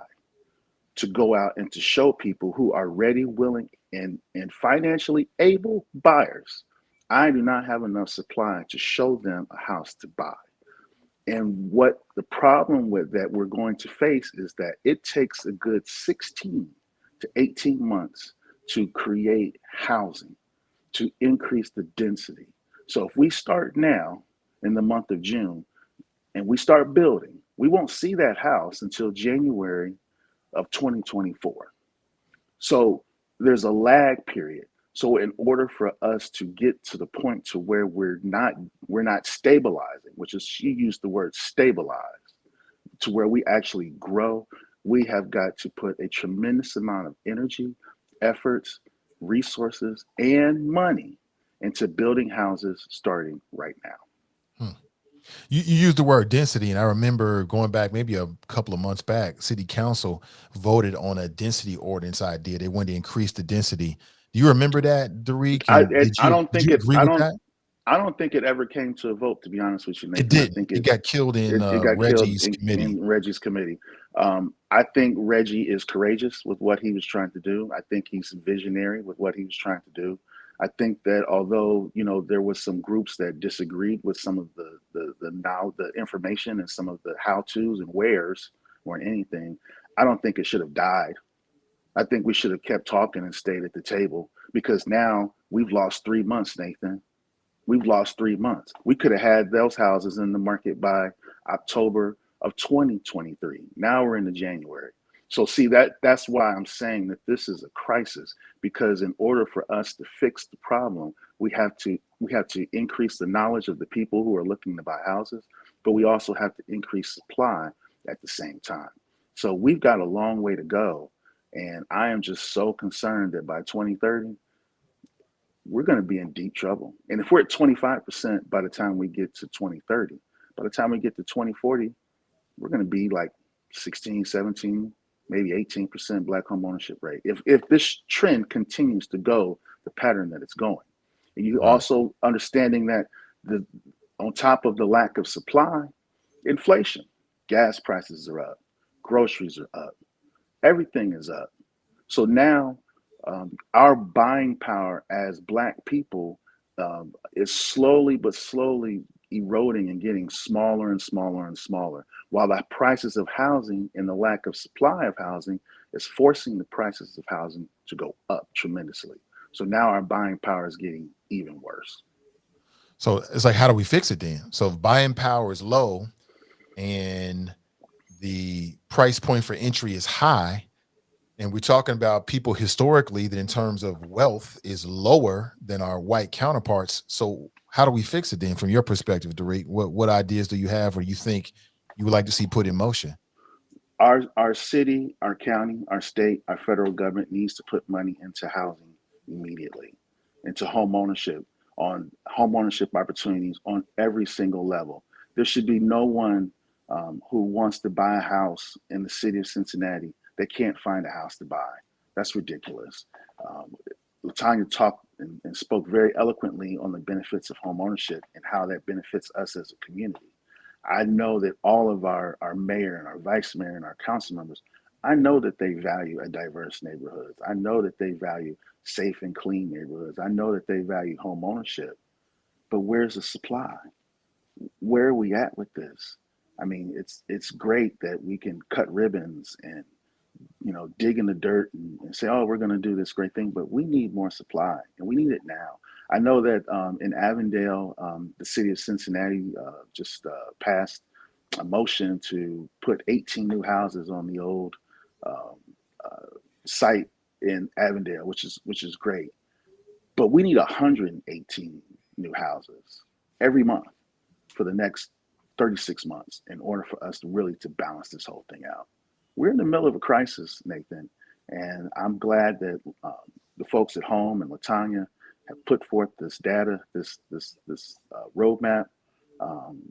to go out and to show people who are ready, willing, and financially able buyers. I do not have enough supply to show them a house to buy. And what the problem with that we're going to face is that it takes a good 16 to 18 months to create housing, to increase the density. So if we start now in the month of June and we start building, we won't see that house until January of 2024. So there's a lag period. So in order for us to get to the point to where we're not stabilizing, which is, she used the word stabilize, to where we actually grow, we have got to put a tremendous amount of energy, efforts, resources, and money into building houses starting right now. You used the word density, and I remember going back maybe a couple of months back, City Council voted on a density ordinance idea. They wanted to increase the density. Do you remember that, Derek? I Did don't think you agree with that? I don't think it ever came to a vote, to be honest with you, It Nathan. I didn't. think It got killed in it got killed Reggie's committee. in Reggie's committee. I think Reggie is courageous with what he was trying to do. I think he's visionary with what he was trying to do. I think that although, there was some groups that disagreed with some of the information and some of the how-tos and wheres or anything, I don't think it should have died. I think we should have kept talking and stayed at the table, because now we've lost 3 months, Nathan. We've lost 3 months. We could have had those houses in the market by October of 2023. Now we're into January. So see, that's why I'm saying that this is a crisis, because in order for us to fix the problem, we have to increase the knowledge of the people who are looking to buy houses, but we also have to increase supply at the same time. So we've got a long way to go. And I am just so concerned that by 2030, we're going to be in deep trouble. And if we're at 25% by the time we get to 2030, by the time we get to 2040, we're going to be like 16, 17, maybe 18% Black home ownership rate. If this trend continues to go the pattern that it's going, and you Right. also understanding that on top of the lack of supply, inflation, gas prices are up, groceries are up, everything is up. So now our buying power as Black people is slowly but slowly eroding and getting smaller and smaller and smaller, while the prices of housing and the lack of supply of housing is forcing the prices of housing to go up tremendously. So now our buying power is getting even worse. So it's like, how do we fix it then? So if buying power is low and the price point for entry is high, and we're talking about people historically that in terms of wealth is lower than our white counterparts. So how do we fix it then from your perspective, Derek? What ideas do you have or you think you would like to see put in motion? Our city, our county, our state, our federal government needs to put money into housing immediately, into home ownership opportunities on every single level. There should be no one who wants to buy a house in the city of Cincinnati that can't find a house to buy. That's ridiculous. LaTanya talked and spoke very eloquently on the benefits of home ownership and how that benefits us as a community. I know that all of our mayor and our vice mayor and our council members, I know that they value a diverse neighborhoods. I know that they value safe and clean neighborhoods. I know that they value home ownership. But where's the supply? Where are we at with this? I mean, it's great that we can cut ribbons and dig in the dirt and say, oh, we're going to do this great thing, but we need more supply and we need it now. I know that in Avondale, the city of Cincinnati just passed a motion to put 18 new houses on the old site in Avondale, which is great. But we need 118 new houses every month for the next 36 months in order for us to really to balance this whole thing out. We're in the middle of a crisis, Nathan, and I'm glad that the folks at home and LaTanya have put forth this data, this roadmap.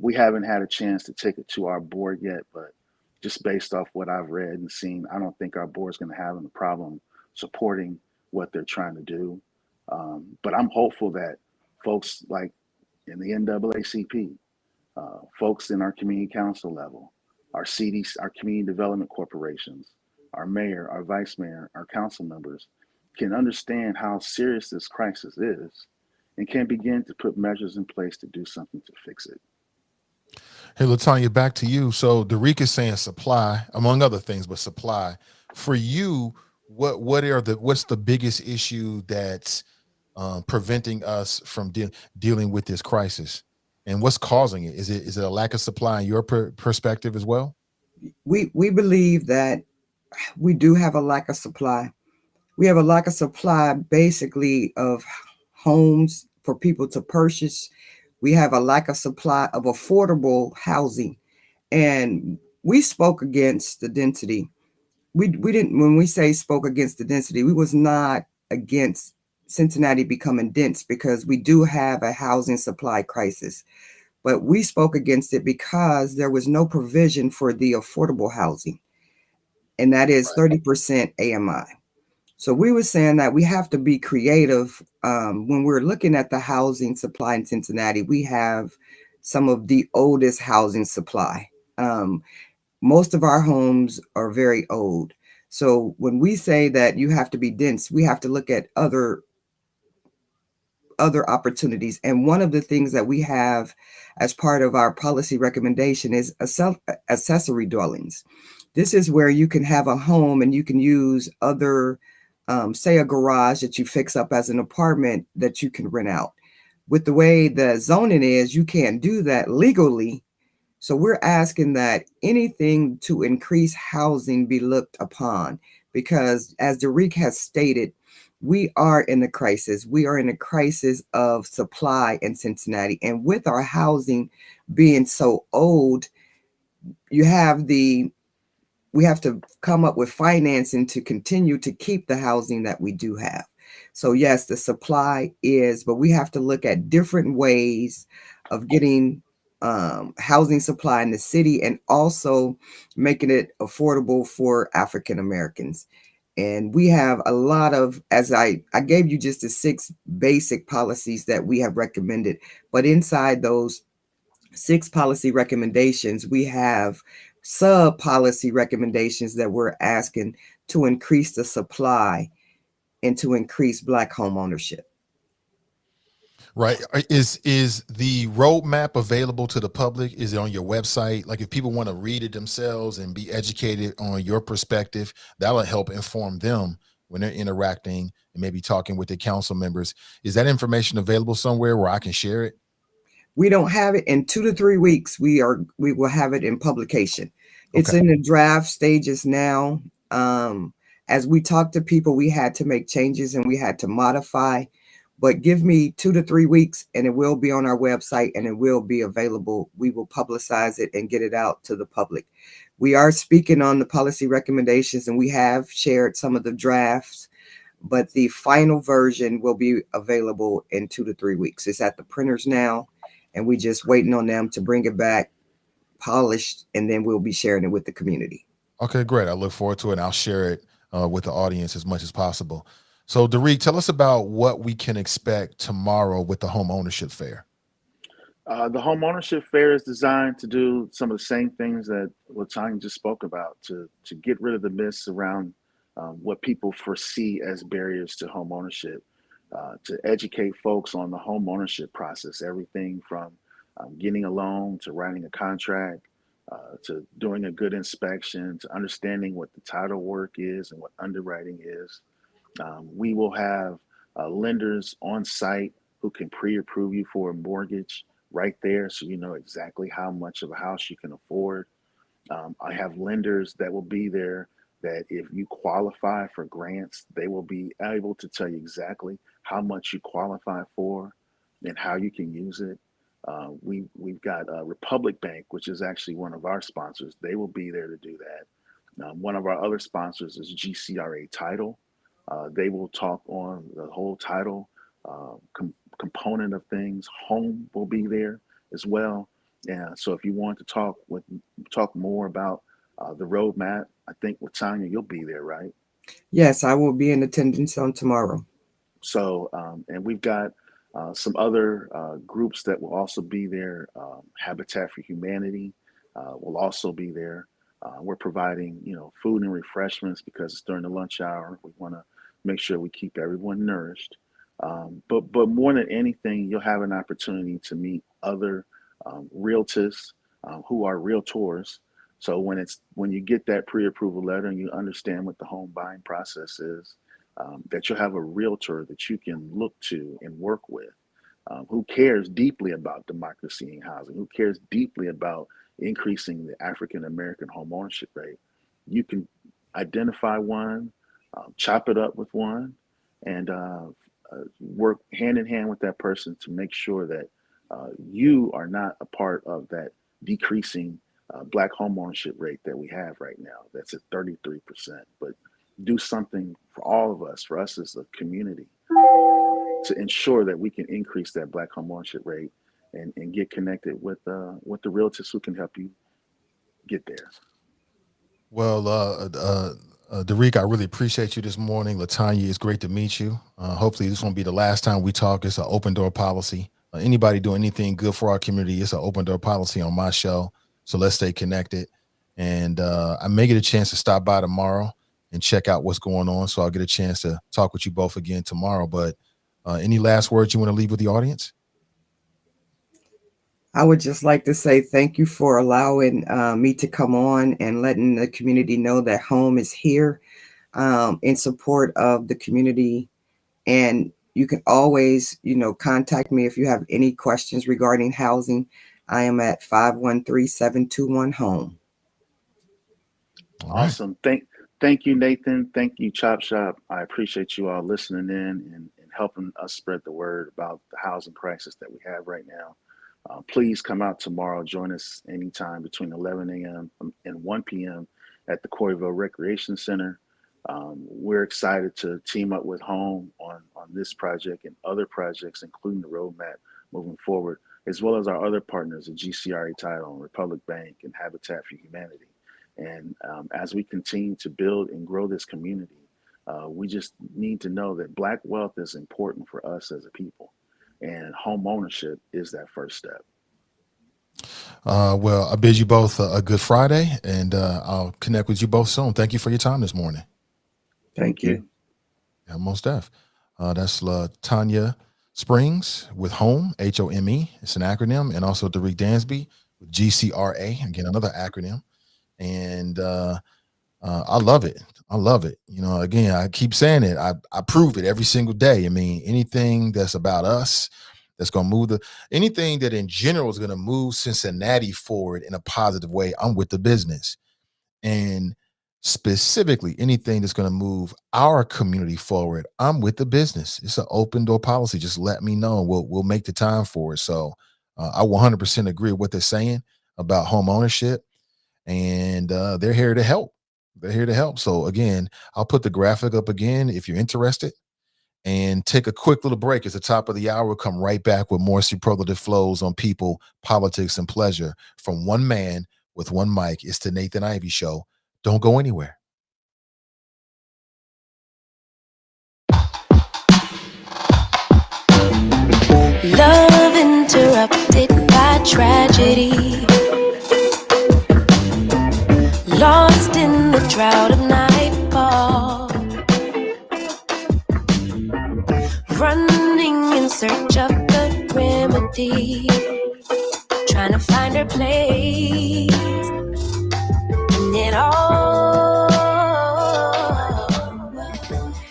We haven't had a chance to take it to our board yet, but just based off what I've read and seen, I don't think our board's going to have a problem supporting what they're trying to do. But I'm hopeful that folks like in the NAACP, folks in our community council level, our CDs, our community development corporations, our mayor, our vice mayor, our council members can understand how serious this crisis is and can begin to put measures in place to do something to fix it. Hey, LaTanya, back to you. So Derek is saying supply, among other things, but supply. For you, what's the biggest issue that's preventing us from dealing with this crisis? And what's causing it? Is it a lack of supply in your perspective as well? We believe that we do have a lack of supply. We have a lack of supply basically of homes for people to purchase. We have a lack of supply of affordable housing. And we spoke against the density. We didn't, when we say spoke against the density, we was not against Cincinnati becoming dense because we do have a housing supply crisis. But we spoke against it because there was no provision for the affordable housing. And that is 30% AMI. So we were saying that we have to be creative. When we're looking at the housing supply in Cincinnati, we have some of the oldest housing supply. Most of our homes are very old. So when we say that you have to be dense, we have to look at other opportunities. And one of the things that we have as part of our policy recommendation is accessory dwellings. This is where you can have a home and you can use other, say a garage that you fix up as an apartment that you can rent out. With the way the zoning is, you can't do that legally. So we're asking that anything to increase housing be looked upon, because as Derek has stated, we are in a crisis. We are in a crisis of supply in Cincinnati. And with our housing being so old, we have to come up with financing to continue to keep the housing that we do have. So yes, the supply is, but we have to look at different ways of getting housing supply in the city, and also making it affordable for African Americans. And we have a lot of, as I gave you just the 6 basic policies that we have recommended, but inside those 6 policy recommendations, we have sub policy recommendations that we're asking to increase the supply and to increase Black home ownership. Right. Is the roadmap available to the public? Is it on your website? Like if people want to read it themselves and be educated on your perspective, that'll help inform them when they're interacting and maybe talking with the council members. Is that information available somewhere where I can share it? We don't have it. In 2 to 3 weeks. We will have it in publication. It's Okay. in the draft stages now. As we talked to people, we had to make changes and we had to modify. But give me 2 to 3 weeks and it will be on our website and it will be available. We will publicize it and get it out to the public. We are speaking on the policy recommendations and we have shared some of the drafts, but the final version will be available in 2 to 3 weeks. It's at the printers now and we just waiting on them to bring it back polished, and then we'll be sharing it with the community. Okay, great. I look forward to it and I'll share it with the audience as much as possible. So, Derek, tell us about what we can expect tomorrow with the home ownership fair. The home ownership fair is designed to do some of the same things that Latanya just spoke about, to get rid of the myths around what people foresee as barriers to home ownership, to educate folks on the home ownership process, everything from getting a loan to writing a contract, to doing a good inspection, to understanding what the title work is and what underwriting is. We will have lenders on site who can pre-approve you for a mortgage right there, so you know exactly how much of a house you can afford. I have lenders that will be there that if you qualify for grants, they will be able to tell you exactly how much you qualify for and how you can use it. We've got Republic Bank, which is actually one of our sponsors. They will be there to do that. One of our other sponsors is GCRA Title. They will talk on the whole title component of things. Home will be there as well. And so if you want to talk more about the roadmap, I think with Tanya, you'll be there, right? Yes, I will be in attendance on tomorrow. So, and we've got some other groups that will also be there. Habitat for Humanity will also be there. We're providing, food and refreshments because it's during the lunch hour. We want to make sure we keep everyone nourished. But more than anything, you'll have an opportunity to meet other realtors who are realtors. So when you get that pre-approval letter and you understand what the home buying process is, that you'll have a realtor that you can look to and work with, who cares deeply about democracy in housing, who cares deeply about increasing the African American home ownership rate. You can identify one, chop it up with one, and work hand in hand with that person to make sure that you are not a part of that decreasing Black home ownership rate that we have right now. That's at 33%. But do something for all of us, for us as a community, to ensure that we can increase that Black home ownership rate and get connected with the realtors who can help you get there. Well, Derek, I really appreciate you this morning. Latanya, it's great to meet you. Hopefully this won't be the last time we talk. It's an open door policy. Anybody doing anything good for our community, it's an open door policy on my show. So let's stay connected. And I may get a chance to stop by tomorrow and check out what's going on. So I'll get a chance to talk with you both again tomorrow. But any last words you want to leave with the audience? I would just like to say thank you for allowing me to come on and letting the community know that home is here in support of the community. And you can always, contact me if you have any questions regarding housing. I am at 513-721-HOME. Awesome. Thank you, Nathan. Thank you, Chop Shop. I appreciate you all listening in and helping us spread the word about the housing crisis that we have right now. Please come out tomorrow. Join us anytime between 11 a.m. and 1 p.m. at the Coreyville Recreation Center. We're excited to team up with Home on this project and other projects, including the roadmap moving forward. as well as our other partners at GCRA Title and Republic Bank and Habitat for Humanity. And as we continue to build and grow this community, we just need to know that Black wealth is important for us as a people, and home ownership is that first step. Well, I bid you both a good Friday, and I'll connect with you both soon. Thank you for your time this morning. Thank you. Yeah, most def. That's Tanya Springs with HOME, HOME. It's an acronym, and also Derek Dansby with GCRA, again, another acronym. And I love it. I love it. You know, again, I keep saying it. I prove it every single day. I mean, anything that's about us, that's going to move anything that in general is going to move Cincinnati forward in a positive way, I'm with the business. And specifically anything that's going to move our community forward, I'm with the business. It's an open door policy. Just let me know. We'll make the time for it. So I 100% agree with what they're saying about home ownership, and they're here to help. They're here to help. So again, I'll put the graphic up again if you're interested. And take a quick little break. It's the top of the hour. We'll come right back with more superlative flows on people, politics, and pleasure from one man with one mic. It's the Nathan Ivey Show. Don't go anywhere. Love interrupted by tragedy, lost in the drought of nightfall, running in search of the remedy, trying to find her place in it all,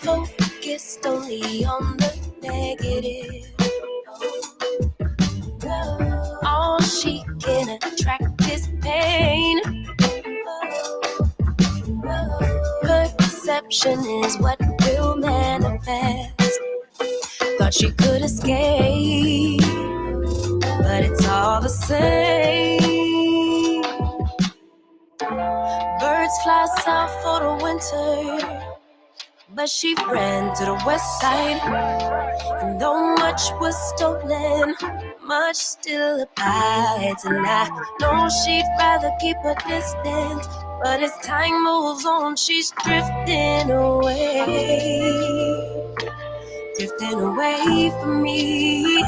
focused only on the negative. All she can attract is pain. Perception is what will manifest. Thought she could escape, but it's all the same. Birds fly south for the winter, but she ran to the west side. And though much was stolen, much still abides. And I know she'd rather keep her distance, but as time moves on, she's drifting away from me.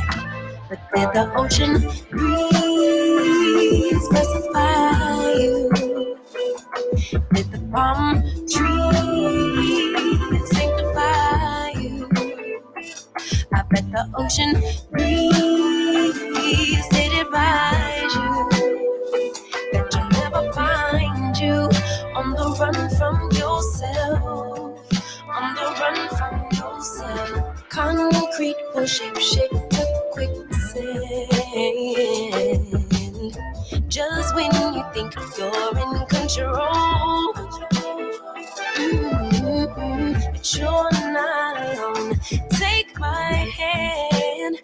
But did the ocean breeze specify you? Did the palm trees sanctify you? I bet the ocean breeze did advise you that you'll never find you on the run from yourself, on the run from yourself. Concrete will shape to quicksand. Just when you think you're in control, but you're not alone. Take my hand,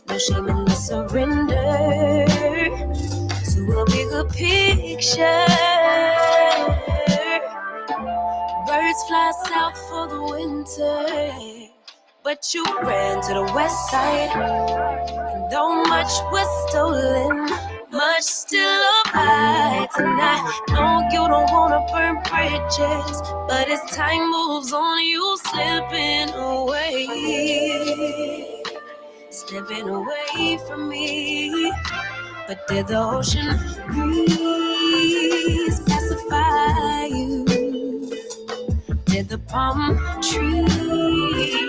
no shame in the surrender to a bigger picture. Birds fly south for the winter, but you ran to the west side. And though much was stolen, much still abides. And I know you don't wanna burn bridges, but as time moves on, you slipping away from me. But did the ocean breeze pacify you? Did the palm trees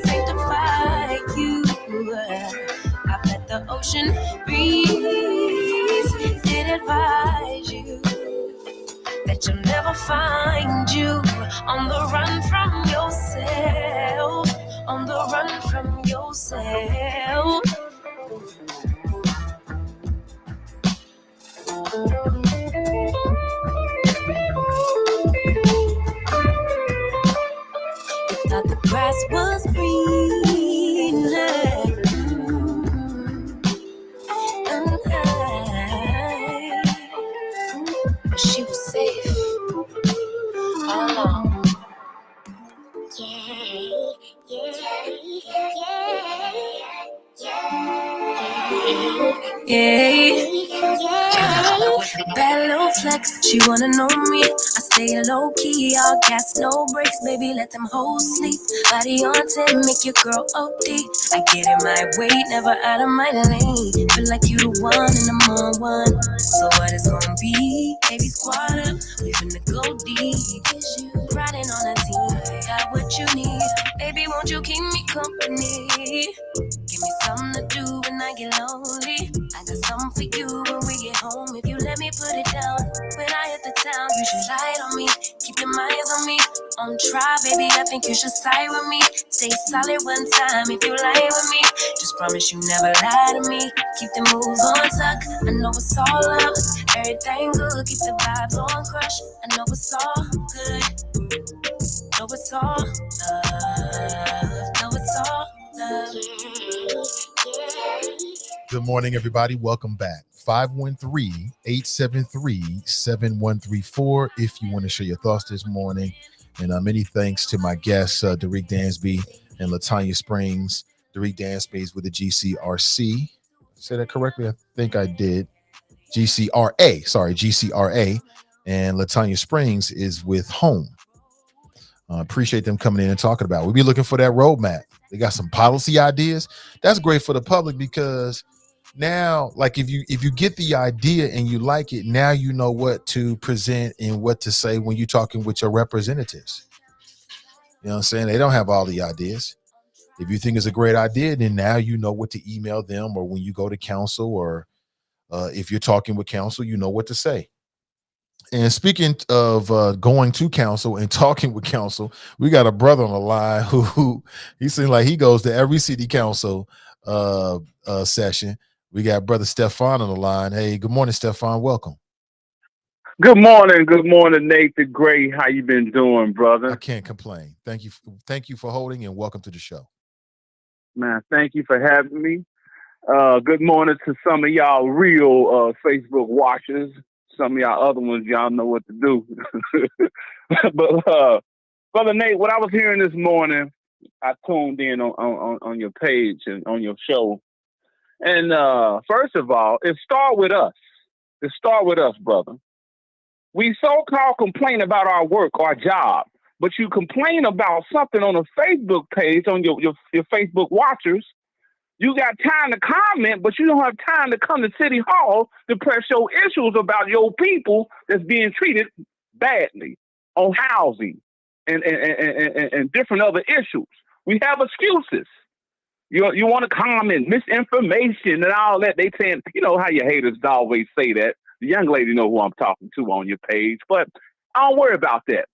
sanctify you? I bet the ocean breeze did advise you that you'll never find you on the run from yourself, on the run from yourself. You thought the grass was greener, but she was safe all along. Bad little flex, she wanna know me. I stay low key, all gas, no brakes, baby, let them hoes sleep. Body on 10, make your girl OD. I get in my way, never out of my lane. Feel like you the one and I'm on one. So what it's gonna be? Baby, squad up, we finna go deep. Riding on a team, got what you need. Baby, won't you keep me company? Give me something to do when I get lonely. I got something for you when we get home. If you let me put it down, when I hit the town, you should lie on me. Keep your eyes on me. On try, baby, I think you should side with me. Stay solid one time if you lie with me. Just promise you never lie to me. Keep the moves on tuck. I know it's all up. Everything good. Keep the vibes on crush. I know it's all good. Know it's all love. Know it's all love. Good morning, everybody. Welcome back. 513-873-7134 if you want to share your thoughts this morning. And many thanks to my guests, Derek Dansby and Latanya Springs. Derek Dansby is with the GCRC. Say that correctly? I think I did. GCRA. And Latanya Springs is with Home. Appreciate them coming in and talking about it. We'll be looking for that roadmap. They got some policy ideas. That's great for the public because now, like if you get the idea and you like it, now you know what to present and what to say when you're talking with your representatives. You know what I'm saying? They don't have all the ideas. If you think it's a great idea, then now you know what to email them, or when you go to council, or if you're talking with council, you know what to say. And speaking of going to council and talking with council, we got a brother on the line who he seems like he goes to every city council session. We got brother Stefan on the line. Hey, good morning, Stefan. Welcome. Good morning, Nathan Gray. How you been doing, brother? I can't complain. Thank you for holding, and welcome to the show. Man, thank you for having me. Good morning to some of y'all real Facebook watchers. Some of y'all other ones, y'all know what to do. But brother Nate, what I was hearing this morning, I tuned in on your page and on your show. And first of all, it start with us. It start with us, brother. We so-called complain about our work, our job, but you complain about something on a Facebook page, on your Facebook watchers. You got time to comment, but you don't have time to come to City Hall to press your issues about your people that's being treated badly on housing and different other issues. We have excuses. You want to comment, misinformation and all that. They saying, you know how your haters always say that. The young lady know who I'm talking to on your page, but I don't worry about that.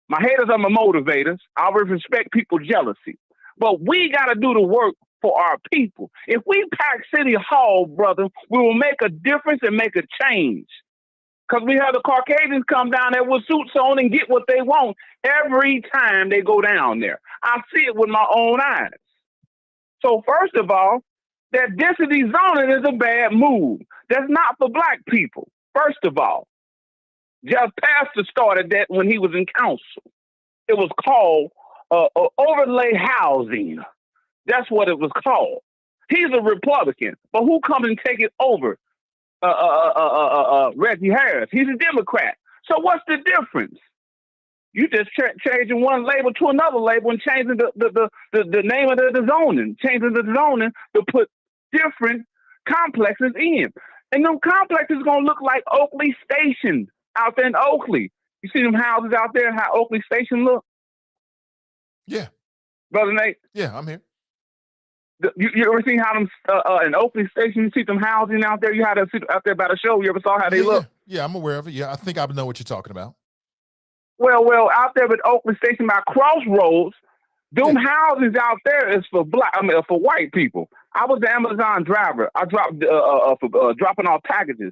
My haters are my motivators. I respect people's jealousy. But we got to do the work for our people. If we pack City Hall, brother, we will make a difference and make a change. Because we have the Caucasians come down there with suits on and get what they want every time they go down there. I see it with my own eyes. So first of all, that density zoning is a bad move. That's not for black people. First of all, Jeff Pastor started that when he was in council. It was called overlay housing. That's what it was called. He's a Republican, but who comes and take it over? Reggie Harris. He's a Democrat. So what's the difference? You just changing one label to another label and changing the name of the zoning, changing the zoning to put different complexes in. And them complexes going to look like Oakley Station out there in Oakley. You see them houses out there, how Oakley Station look? Yeah. Brother Nate? Yeah, I'm here. You ever seen how them in Oakley Station, you see them housing out there? You had to see out there by the show. You ever saw how they look? Yeah, I'm aware of it. Yeah, I think I know what you're talking about. Well, out there with Oakley Station by Crossroads, them houses out there is for for white people. I was the Amazon driver. I dropped dropping off packages.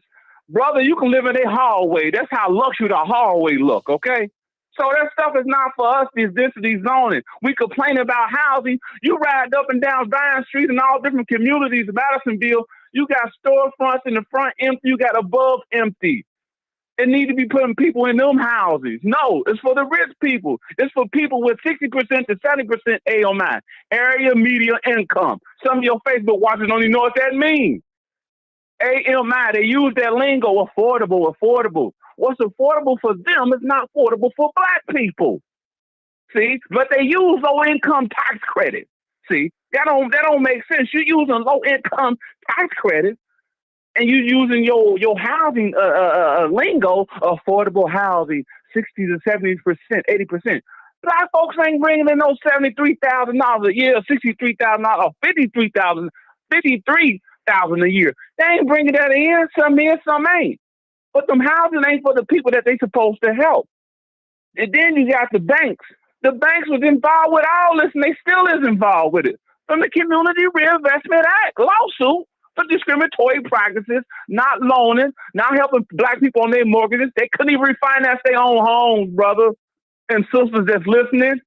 Brother, you can live in a hallway. That's how luxury the hallway look, okay? So that stuff is not for us, this density zoning. We complain about housing. You ride up and down Vine Street in all different communities, Madisonville. You got storefronts in the front empty. You got above empty. It need to be putting people in them houses. No, it's for the rich people. It's for people with 60% to 70% AMI, area median income. Some of your Facebook watchers don't even know what that means. AMI, they use that lingo, affordable. What's affordable for them is not affordable for black people. See, but they use low income tax credit. See, that don't make sense. You're using low income tax credit, and you're using your housing lingo, affordable housing, 60 to 70%, 80%. Black folks ain't bringing in no $73,000 a year, $63,000 or $53,000 a year. They ain't bringing that in. Some is, some ain't. But them housing ain't for the people that they supposed to help. And then you got the banks. The banks was involved with all this, and they still is involved with it. From the Community Reinvestment Act lawsuit for discriminatory practices, not loaning, not helping black people on their mortgages. They couldn't even refinance their own homes, brother and sisters that's listening.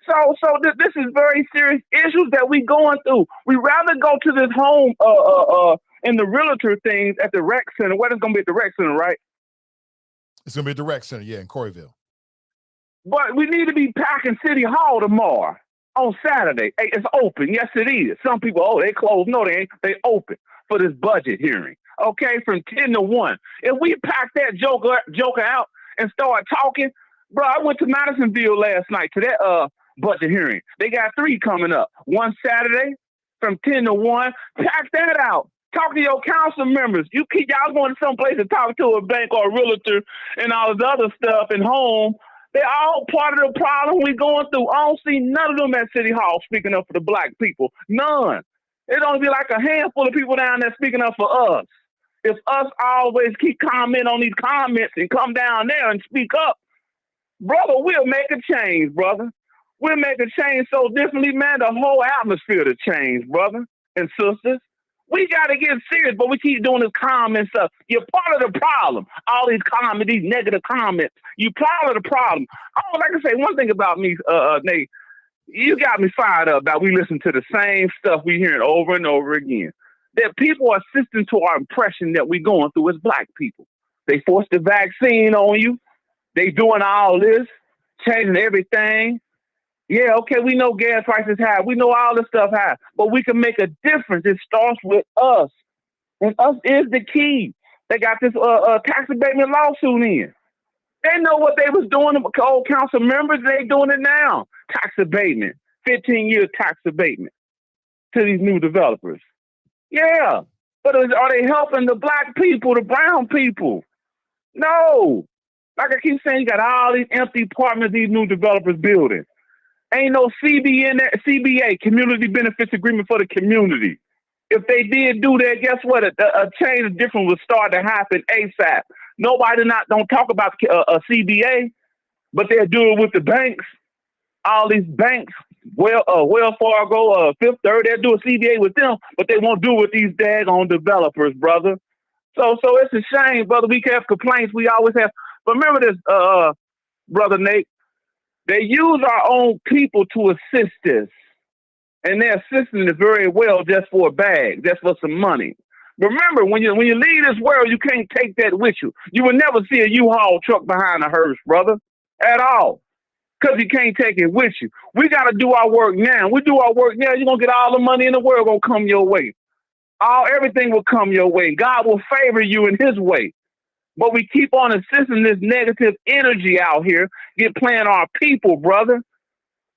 So this is very serious issues that we going through. We rather go to this home in the realtor things at the rec center. What is going to be at the rec center, right? It's going to be at the rec center, yeah, in Coreyville. But we need to be packing City Hall tomorrow on Saturday. Hey, it's open. Yes, it is. Some people, they closed. No, they ain't. They open for this budget hearing. Okay, from 10 to 1. If we pack that joker out and start talking, bro, I went to Madisonville last night to that budget hearing. They got 3 coming up. One Saturday from 10 to 1. Pack that out. Talk to your council members. Y'all going to someplace to talk to a bank or a realtor and all this other stuff and home. They all part of the problem we going through. I don't see none of them at City Hall speaking up for the black people. None. It only be like a handful of people down there speaking up for us. If us always keep commenting on these comments and come down there and speak up, brother, we'll make a change, brother. We'll make a change so differently, man, the whole atmosphere to change, brother and sisters. We got to get serious, but we keep doing this comment stuff. You're part of the problem. All these comments, these negative comments. You're part of the problem. Oh, like I say, one thing about me, Nate, you got me fired up that we listen to the same stuff we hearing over and over again. That people are assisting to our impression that we're going through as black people. They forced the vaccine on you. They doing all this, changing everything. Yeah, okay, we know gas prices high. We know all this stuff high. But we can make a difference. It starts with us. And us is the key. They got this tax abatement lawsuit in. They know what they was doing, old council members. They doing it now. Tax abatement. 15-year tax abatement to these new developers. Yeah. But are they helping the black people, the brown people? No. Like I keep saying, you got all these empty apartments these new developers building. Ain't no CBA, Community Benefits Agreement for the community. If they did do that, guess what? A change different will start to happen ASAP. Nobody don't talk about a CBA, but they'll do it with the banks. All these banks, Wells Fargo, Fifth Third, they'll do a CBA with them, but they won't do it with these daggone developers, brother. So it's a shame, brother. We have complaints. We always have. But remember this, brother Nate. They use our own people to assist us. And they're assisting us very well just for a bag, just for some money. Remember, when you leave this world, you can't take that with you. You will never see a U-Haul truck behind a hearse, brother, at all. Because you can't take it with you. We got to do our work now. We do our work now, you're going to get all the money in the world going to come your way. Everything will come your way. God will favor you in his way. But we keep on assisting this negative energy out here, playing our people, brother.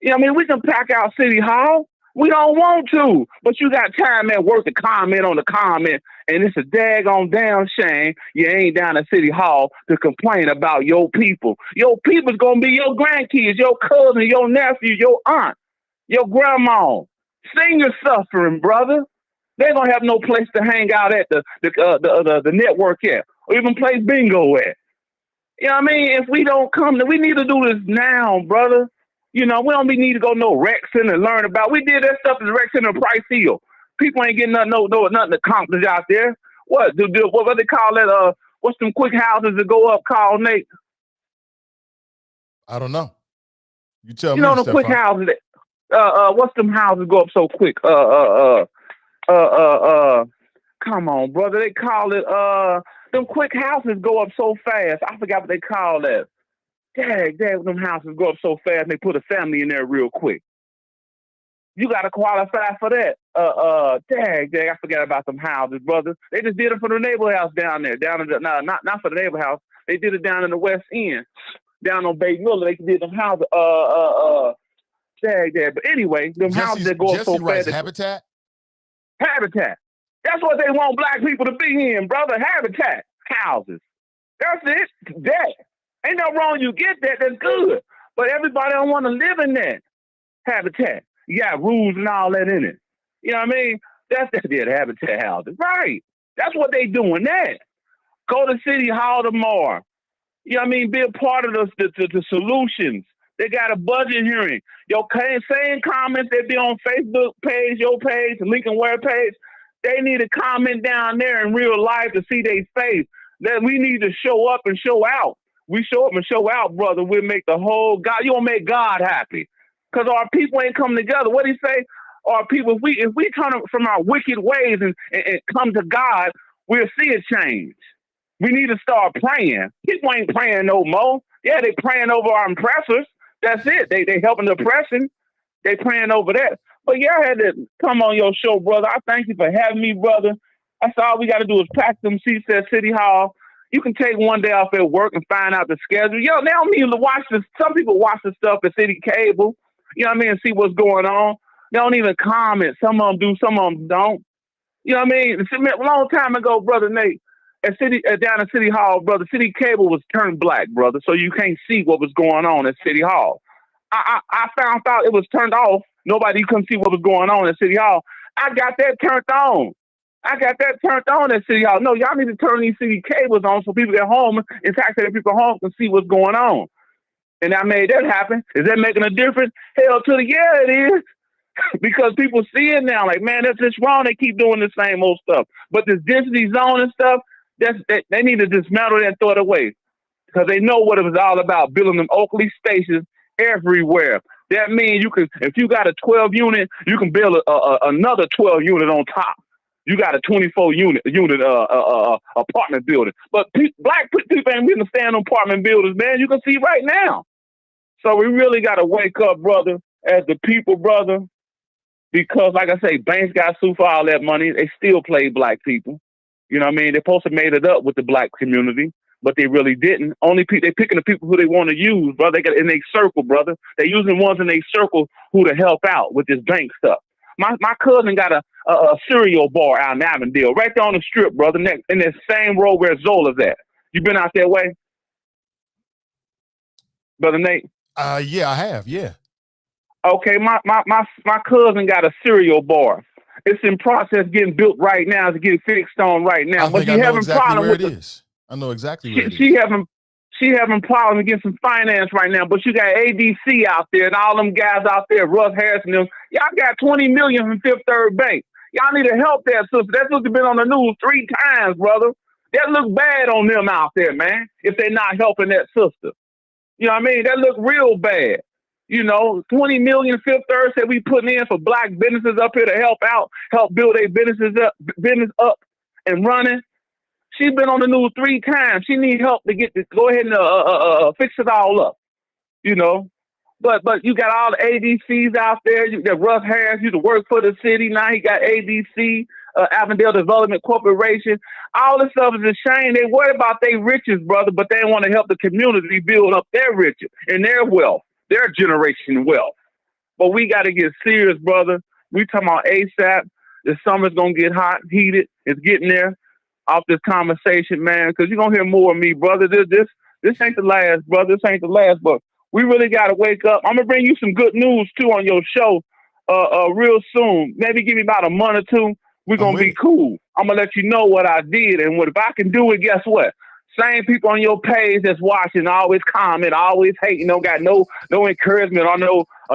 You know what I mean? We can pack out City Hall. We don't want to. But you got time at work to comment on the comment, and it's a daggone damn shame you ain't down at City Hall to complain about your people. Your people's going to be your grandkids, your cousin, your nephew, your aunt, your grandma. Senior suffering, brother. They're going to have no place to hang out at the network at, or even play bingo at. You know what I mean? If we don't come, we need to do this now, brother. You know, we don't need to go no rec center and learn about. We did that stuff in the rec center in Price Hill. People ain't getting nothing to accomplish out there. What they call that? What's them quick houses that go up called, Nate? I don't know. You tell me. You know the quick houses that, what's them houses go up so quick? Come on, brother. They call it, them quick houses go up so fast. I forgot what they call that. Dang, them houses go up so fast and they put a family in there real quick. You got to qualify for that. Dang, I forgot about them houses, brother. They just did it for the neighborhood house down there. Down in the, no, not for the neighborhood house. They did it down in the West End, down on Bay Miller. They did them houses. Dang. But anyway, them houses that go up so fast. Habitat. Habitat. That's what they want black people to be in, brother. Habitat houses. That's it. That ain't no wrong. You get that. That's good. But everybody don't want to live in that habitat. You got rules and all that in it. You know what I mean? That's the habitat houses. Right. That's what they doing that. Go to City Hall tomorrow. You know what I mean? Be a part of the solutions. They got a budget hearing. Your same comments that be on Facebook page, your page, the Lincoln Ware page, they need to comment down there in real life to see their face. That we need to show up and show out. We show up and show out, brother. We'll make the whole God. You gonna make God happy. Because our people ain't come together. What do you say? Our people, if we turn from our wicked ways and come to God, we'll see a change. We need to start praying. People ain't praying no more. Yeah, they praying over our oppressors. That's it. They helping the oppression. They praying over that. But yeah, I had to come on your show, brother. I thank you for having me, brother. That's all we got to do is pack them seats at City Hall. You can take one day off at work and find out the schedule. Yo, they don't even watch this. Some people watch the stuff at City Cable. You know what I mean? And see what's going on. They don't even comment. Some of them do, some of them don't. You know what I mean? A long time ago, brother Nate, down at City Hall, brother, City Cable was turned black, brother, so you can't see what was going on at City Hall. I found out it was turned off. Nobody couldn't see what was going on at City Hall. I got that turned on. At City Hall. No, y'all need to turn these city cables on so people at home, incarcerated people at home, can see what's going on. And I made that happen. Is that making a difference? Hell to the yeah, it is. Because people see it now, like, man, that's just wrong. They keep doing the same old stuff. But this density zone and stuff, they need to dismantle that and throw it away. Because they know what it was all about, building them Oakley stations everywhere. That means you can, if you got a 12 unit, you can build another 12 unit on top. You got a 24 unit apartment building. But black people ain't willing to stand on apartment buildings, man. You can see right now. So we really got to wake up, brother, as the people, brother, because, like I say, banks got sued for all that money. They still play black people. You know what I mean? They're supposed to have made it up with the black community, but they really didn't. They picking the people who they want to use, brother. They got in their circle, brother. They using ones in their circle who to help out with this bank stuff. My cousin got a cereal bar out in Avondale, right there on the strip, brother, in that same road where Zola's at. You been out that way, brother Nate? Yeah, I have. Yeah. Okay, my cousin got a cereal bar. It's in process getting built right now. It's getting fixed on right now. I know exactly where it is. I know exactly where it is. She having problems getting some finance right now, but you got ADC out there and all them guys out there, Russ Harrison, them. Y'all got $20 million from Fifth Third Bank. Y'all need to help that sister. That sister been on the news 3 times, brother. That look bad on them out there, man, if they're not helping that sister. You know what I mean? That look real bad. You know, 20 million Fifth Third said we putting in for black businesses up here to help out, help build their business up and running. She's been on the news 3 times. She need help to go ahead and fix it all up, you know. But you got all the ADCs out there. You got Russ Harris used to work for the city. Now he got ADC, Avondale Development Corporation. All this stuff is a shame. They worry about their riches, brother, but they want to help the community build up their riches and their wealth, their generation wealth. But we got to get serious, brother. We talking about ASAP. The summer's going to get hot, heated. It's getting there. Off this conversation, man, because you're going to hear more of me, brother. This ain't the last, brother. This ain't the last, but we really got to wake up. I'm going to bring you some good news, too, on your show real soon. Maybe give me about a month or 2. We're going to be cool. I'm going to let you know what I did, and if I can do it, guess what? Same people on your page that's watching, always comment, always hating, don't got no encouragement or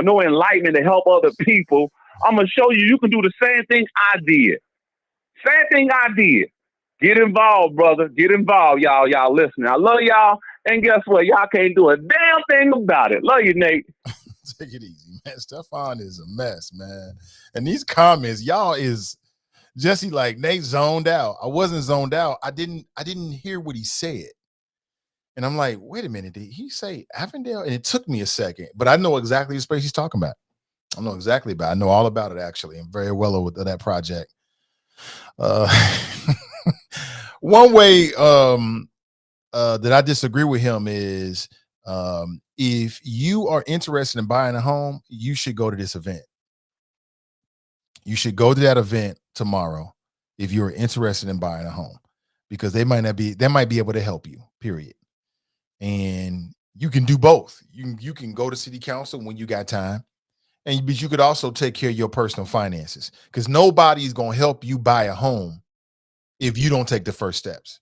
no enlightenment to help other people. I'm going to show you can do the same thing I did. Same thing I did. Get involved, brother. Get involved, y'all. Y'all listening. I love y'all. And guess what? Y'all can't do a damn thing about it. Love you, Nate. Take it easy, man. Stephon is a mess, man. And these comments, y'all is Jesse like Nate zoned out. I wasn't zoned out. I didn't hear what he said. And I'm like, wait a minute, did he say Avondale? And it took me a second, but I know exactly the space he's talking about. I know exactly about it. I know all about it, actually. I'm very well aware of that project. Uh, one way that I disagree with him is if you are interested in buying a home, you should go to this event. You should go to that event tomorrow if you're interested in buying a home, because they might be able to help you, period. And you can do both. You can go to city council when you got time, but you could also take care of your personal finances, because nobody's going to help you buy a home if you don't take the first steps.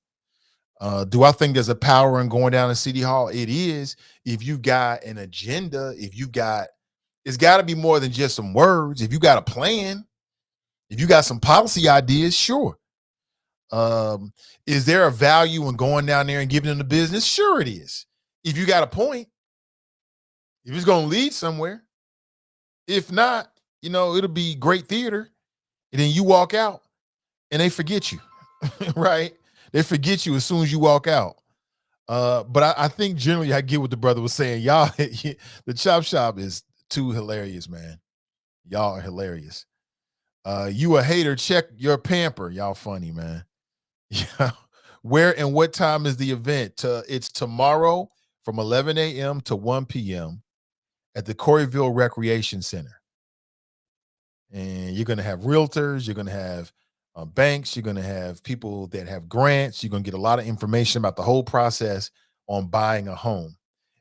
Do I think there's a power in going down to City Hall? It is, if you've got an agenda, it's got to be more than just some words. If you got a plan, if you got some policy ideas, sure. Is there a value in going down there and giving them the business? Sure it is. If you got a point, if it's going to lead somewhere. If not, it'll be great theater. And then you walk out and they forget you, right? They forget you as soon as you walk out. But I think generally I get what the brother was saying. Y'all, the Chop Shop is too hilarious, man. Y'all are hilarious. You a hater, check your pamper. Y'all funny, man. Yeah. Where and what time is the event? It's tomorrow from 11 a.m. to 1 p.m. at the Coreyville Recreation Center. And you're going to have realtors, you're going to have banks, you're going to have people that have grants. You're going to get a lot of information about the whole process on buying a home.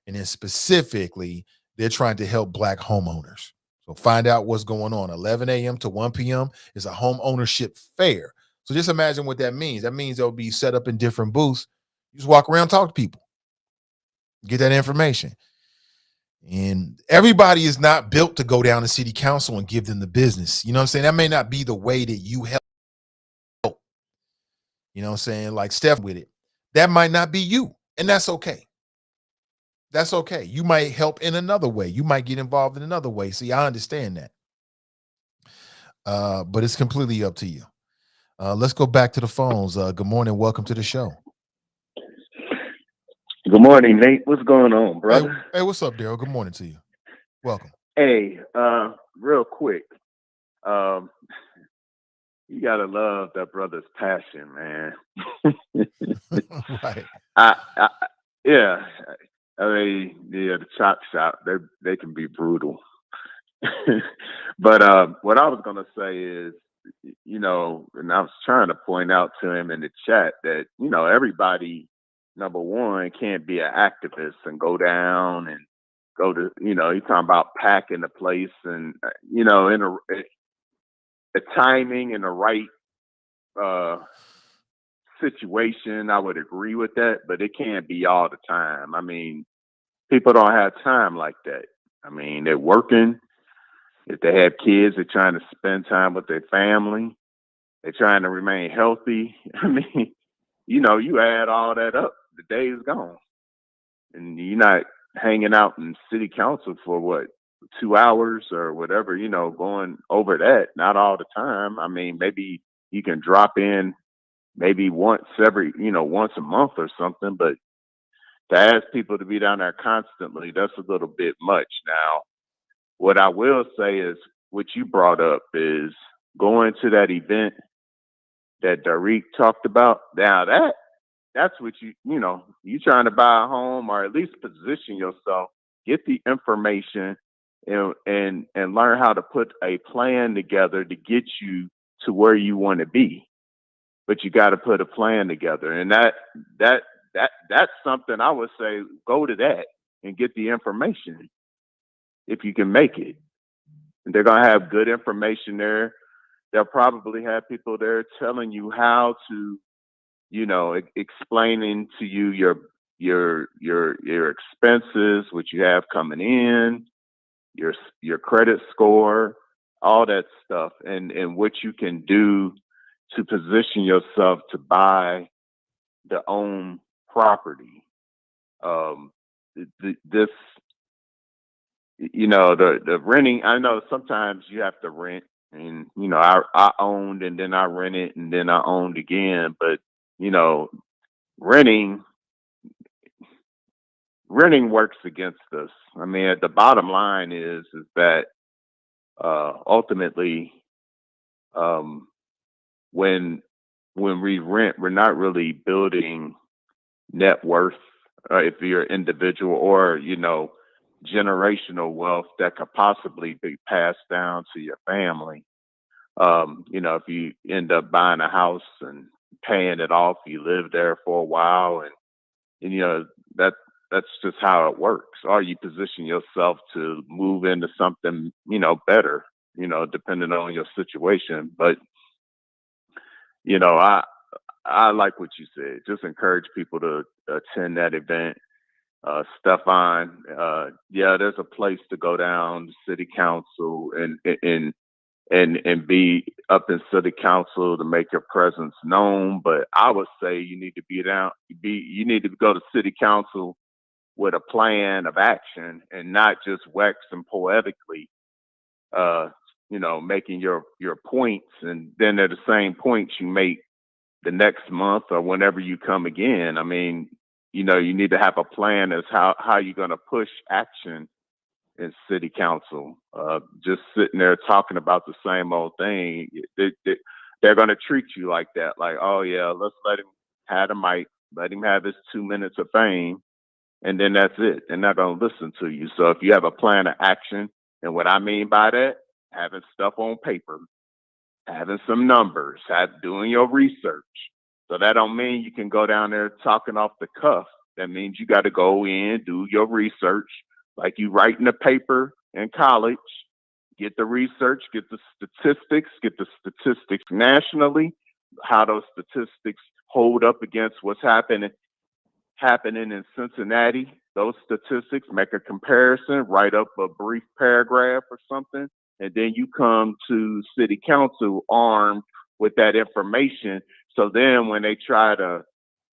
And then specifically, they're trying to help Black homeowners. So find out what's going on. 11 a.m. to 1 p.m. is a home ownership fair. So just imagine what that means. That means they'll be set up in different booths. You just walk around, talk to people, get that information. And everybody is not built to go down to city council and give them the business. You know what I'm saying? That may not be the way that you help. You know what I'm saying? Like Steph with it. That might not be you. And that's okay. That's okay. You might help in another way. You might get involved in another way. See, I understand that. But it's completely up to you. Let's go back to the phones. Good morning. Welcome to the show. Good morning, Nate. What's going on, brother? Hey, what's up, Daryl? Good morning to you. Welcome. Hey, real quick. You gotta love that brother's passion, man. Right. Yeah. I mean, yeah, the Chop Shop, they can be brutal. But what I was gonna say is, and I was trying to point out to him in the chat that, everybody, number one, can't be an activist and go down and go to, you're talking about packing the place and, in the timing and the right situation, I would agree with that, but it can't be all the time. I mean, people don't have time like that. I mean, they're working. If they have kids, they're trying to spend time with their family. They're trying to remain healthy. I mean, you add all that up, the day is gone. And you're not hanging out in city council for 2 hours or whatever, going over that. Not all the time. I mean, maybe you can drop in maybe once a month or something, but to ask people to be down there constantly, that's a little bit much. Now, what I will say is what you brought up is going to that event that Derek talked about. Now that's what you trying to buy a home, or at least position yourself, get the information and learn how to put a plan together to get you to where you want to be. But you got to put a plan together. And that's something I would say, go to that and get the information if you can make it. And they're going to have good information there. They'll probably have people there telling you how to, explaining to you your expenses, what you have coming in, your credit score, all that stuff, and what you can do to position yourself to buy the own property. The renting, I know sometimes you have to rent, and I owned and then I rented and then I owned again, but renting works against us. I mean, the bottom line is that ultimately, um, when we rent, we're not really building net worth, if you're an individual, or generational wealth that could possibly be passed down to your family. If you end up buying a house and paying it off, you live there for a while, and that that's just how it works. Or you position yourself to move into something better, depending on your situation. But you know, I I like what you said. Just encourage people to attend that event. Stefan, yeah, there's a place to go down to city council and be up in city council to make your presence known. But I would say you need to you need to go to city council with a plan of action and not just waxing poetically, making your points, and then at the same points you make the next month or whenever you come again. I mean, you need to have a plan as how you're going to push action in city council. Just sitting there talking about the same old thing, they're going to treat you like that. Like, oh yeah, let's let him have the mic, let him have his 2 minutes of fame, and then that's it. They're not going to listen to you. So if you have a plan of action, and what I mean by that, having stuff on paper, having some numbers, doing your research. So that don't mean you can go down there talking off the cuff. That means you got to go in, do your research, like you write in a paper in college. Get the research, get the statistics nationally, how those statistics hold up against what's happening in Cincinnati. Those statistics, make a comparison, write up a brief paragraph or something, and then you come to city council armed with that information. So then when they try to,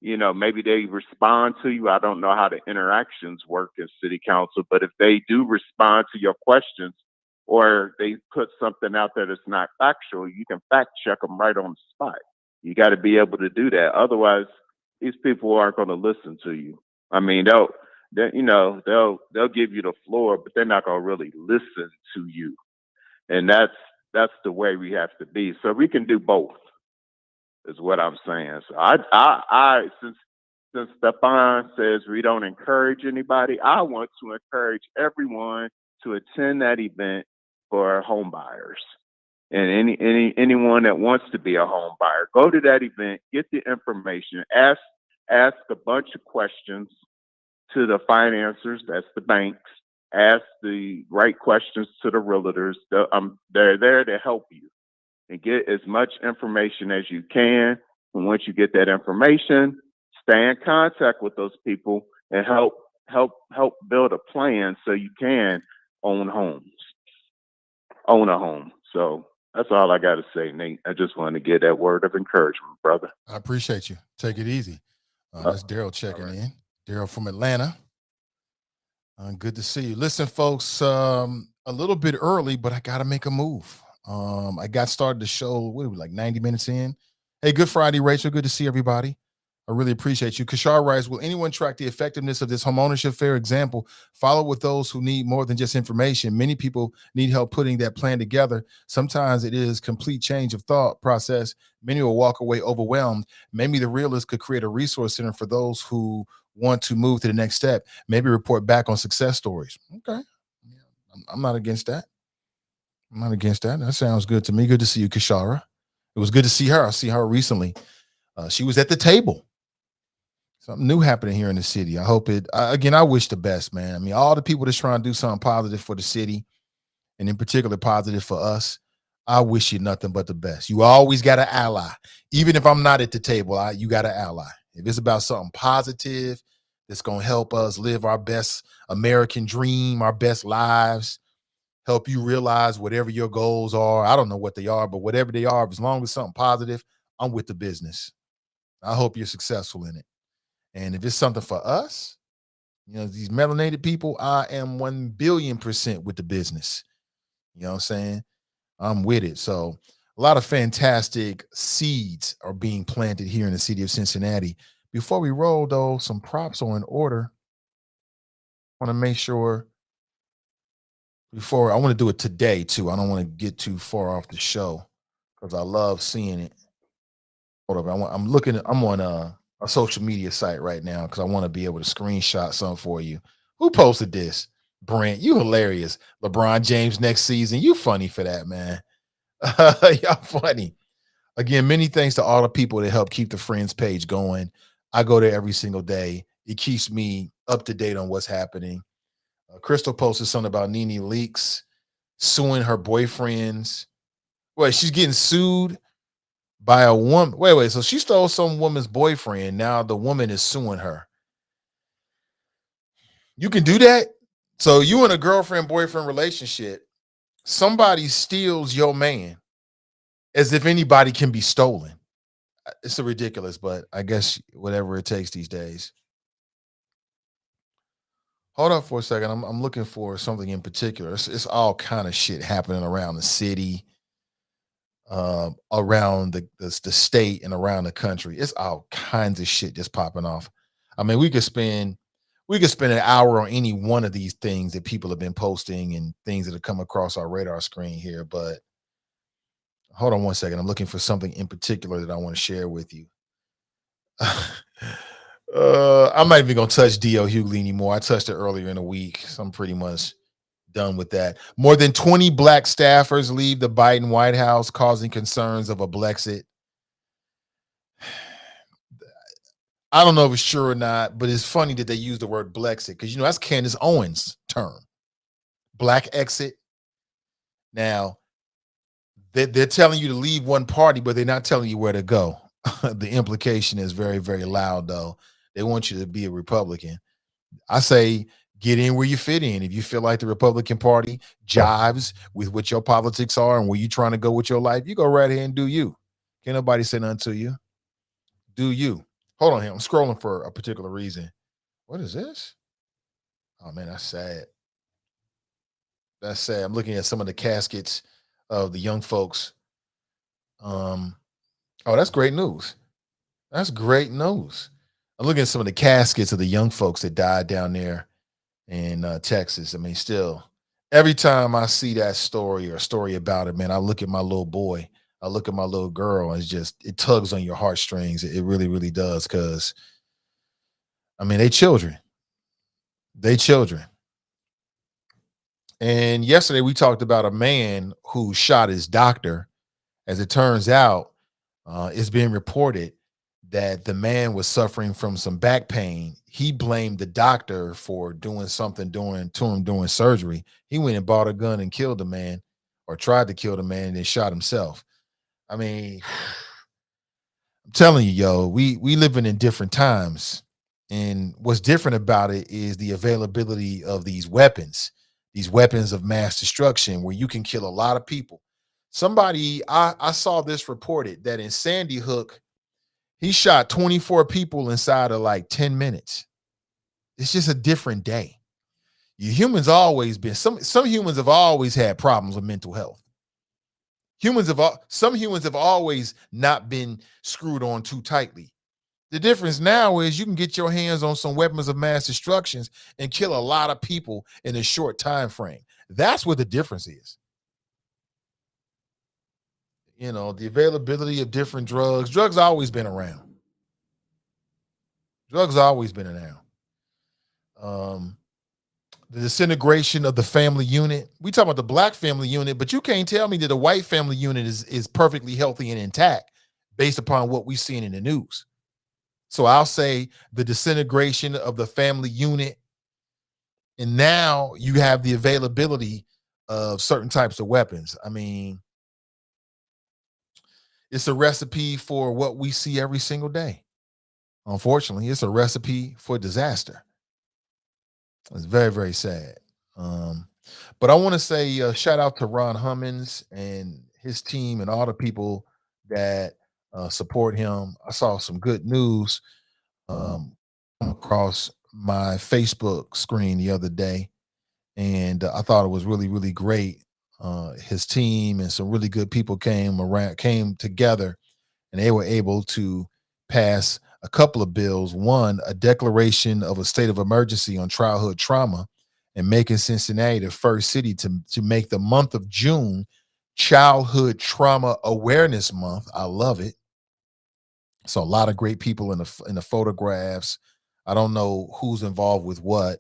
maybe they respond to you. I don't know how the interactions work in city council, but if they do respond to your questions or they put something out there that's not factual, you can fact check them right on the spot. You got to be able to do that. Otherwise, these people aren't going to listen to you. I mean, they'll give you the floor, but they're not going to really listen to you. And that's the way we have to be. So we can do both, is what I'm saying. So I since Stefan says we don't encourage anybody, I want to encourage everyone to attend that event for home buyers. And anyone that wants to be a home buyer, go to that event, get the information, ask a bunch of questions to the financiers, that's the banks, ask the right questions to the realtors. They're there to help you and get as much information as you can. And once you get that information, stay in contact with those people and help build a plan so you can own a home. So that's all I got to say, Nate. I just wanted to get that word of encouragement, brother. I appreciate you. Take it easy. That's Daryl checking in. Daryl from Atlanta. Good to see you. Listen, folks, a little bit early, but I got to make a move. I got started the show, what are we, like 90 minutes in? Hey, good Friday, Rachel. Good to see everybody. I really appreciate you. Kashar writes, will anyone track the effectiveness of this homeownership fair example? Follow with those who need more than just information. Many people need help putting that plan together. Sometimes it is complete change of thought process. Many will walk away overwhelmed. Maybe the realist could create a resource center for those who want to move to the next step. Maybe report back on success stories. Okay. I'm not against that. That sounds good to me. Good to see you, Kashara. It was good to see her. I see her recently. She was at the table. Something new happening here in the city. I hope I wish the best, man. I mean, all the people that's trying to do something positive for the city, and in particular positive for us, I wish you nothing but the best. You always got an ally. Even if I'm not at the table, you got an ally. If it's about something positive that's going to help us live our best American dream, our best lives, help you realize whatever your goals are. I don't know what they are, but whatever they are, as long as something positive, I'm with the business. I hope you're successful in it. And if it's something for us, these melanated people, I am 1 billion% with the business. You know what I'm saying? I'm with it. So a lot of fantastic seeds are being planted here in the city of Cincinnati. Before we roll, though, some props are in order. I want to make sure before I want to do it today too. I don't want to get too far off the show because I love seeing it. Hold up, I'm looking. I'm on a social media site right now because I want to be able to screenshot something for you. Who posted this? Brent, you hilarious. LeBron James next season. You funny for that, man. Y'all funny. Again, many thanks to all the people that help keep the Friends page going. I go there every single day. It keeps me up to date on what's happening. Crystal posted something about Nene Leakes suing her boyfriends. Wait, she's getting sued by a woman. Wait. So she stole some woman's boyfriend. Now the woman is suing her. You can do that. So you in a girlfriend-boyfriend relationship, somebody steals your man as if anybody can be stolen. It's a ridiculous, but I guess whatever it takes these days. Hold up for a second. I'm looking for something in particular. It's all kind of shit happening around the city, around the state, and around the country. It's all kinds of shit just popping off. I mean, we could spend an hour on any one of these things that people have been posting and things that have come across our radar screen here. But hold on one second. I'm looking for something in particular that I want to share with you. I'm not even gonna touch D.L. Hughley anymore. I touched it earlier in the week, so I'm pretty much done with that. More than 20 black staffers leave the Biden White House, causing concerns of a Blexit. I don't know if it's true or not, but it's funny that they use the word Blexit because that's Candace Owens' term, black exit. Now they're telling you to leave one party, but they're not telling you where to go. The implication is very, very loud, though. They want you to be a Republican. I say get in where you fit in. If you feel like the Republican Party jives with what your politics are and where you're trying to go with your life, you go right ahead and do you. Can't nobody say nothing to you. Do you. Hold on here. I'm scrolling for a particular reason. What is this? Oh, man, that's sad. That's sad. I'm looking at some of the caskets of the young folks. Oh, that's great news. That's great news. I'm looking at some of the caskets of the young folks that died down there in Texas. I mean, still, every time I see that story or a story about it, man, I look at my little boy, I look at my little girl, and it tugs on your heartstrings. It really, really does. Because, I mean, they children. And yesterday we talked about a man who shot his doctor. As it turns out, it's being reported that the man was suffering from some back pain. He blamed the doctor for doing something to him during surgery. He went and bought a gun and killed the man, or tried to kill the man, and then shot himself. I mean, I'm telling you, yo, we living in different times. And what's different about it is the availability of these weapons of mass destruction where you can kill a lot of people. I saw this reported that in Sandy Hook, he shot 24 people inside of like 10 minutes. It's just a different day. Some humans have always had problems with mental health. Some humans have always not been screwed on too tightly. The difference now is you can get your hands on some weapons of mass destruction and kill a lot of people in a short time frame. That's what the difference is. The availability of different drugs. Drugs always been around. The disintegration of the family unit. We talk about the black family unit, but you can't tell me that the white family unit is perfectly healthy and intact based upon what we've seen in the news. So I'll say the disintegration of the family unit, and now you have the availability of certain types of weapons. I mean, it's a recipe for what we see every single day. Unfortunately, it's a recipe for disaster. It's very, very sad. But I want to say shout out to Ron Hummins and his team and all the people that support him. I saw some good news across my Facebook screen the other day, and I thought it was really, really great. His team and some really good people came together, and they were able to pass a couple of bills. One, a declaration of a state of emergency on childhood trauma, and making Cincinnati the first city to make the month of June Childhood Trauma Awareness Month. I love it. So a lot of great people in the photographs. I don't know who's involved with what,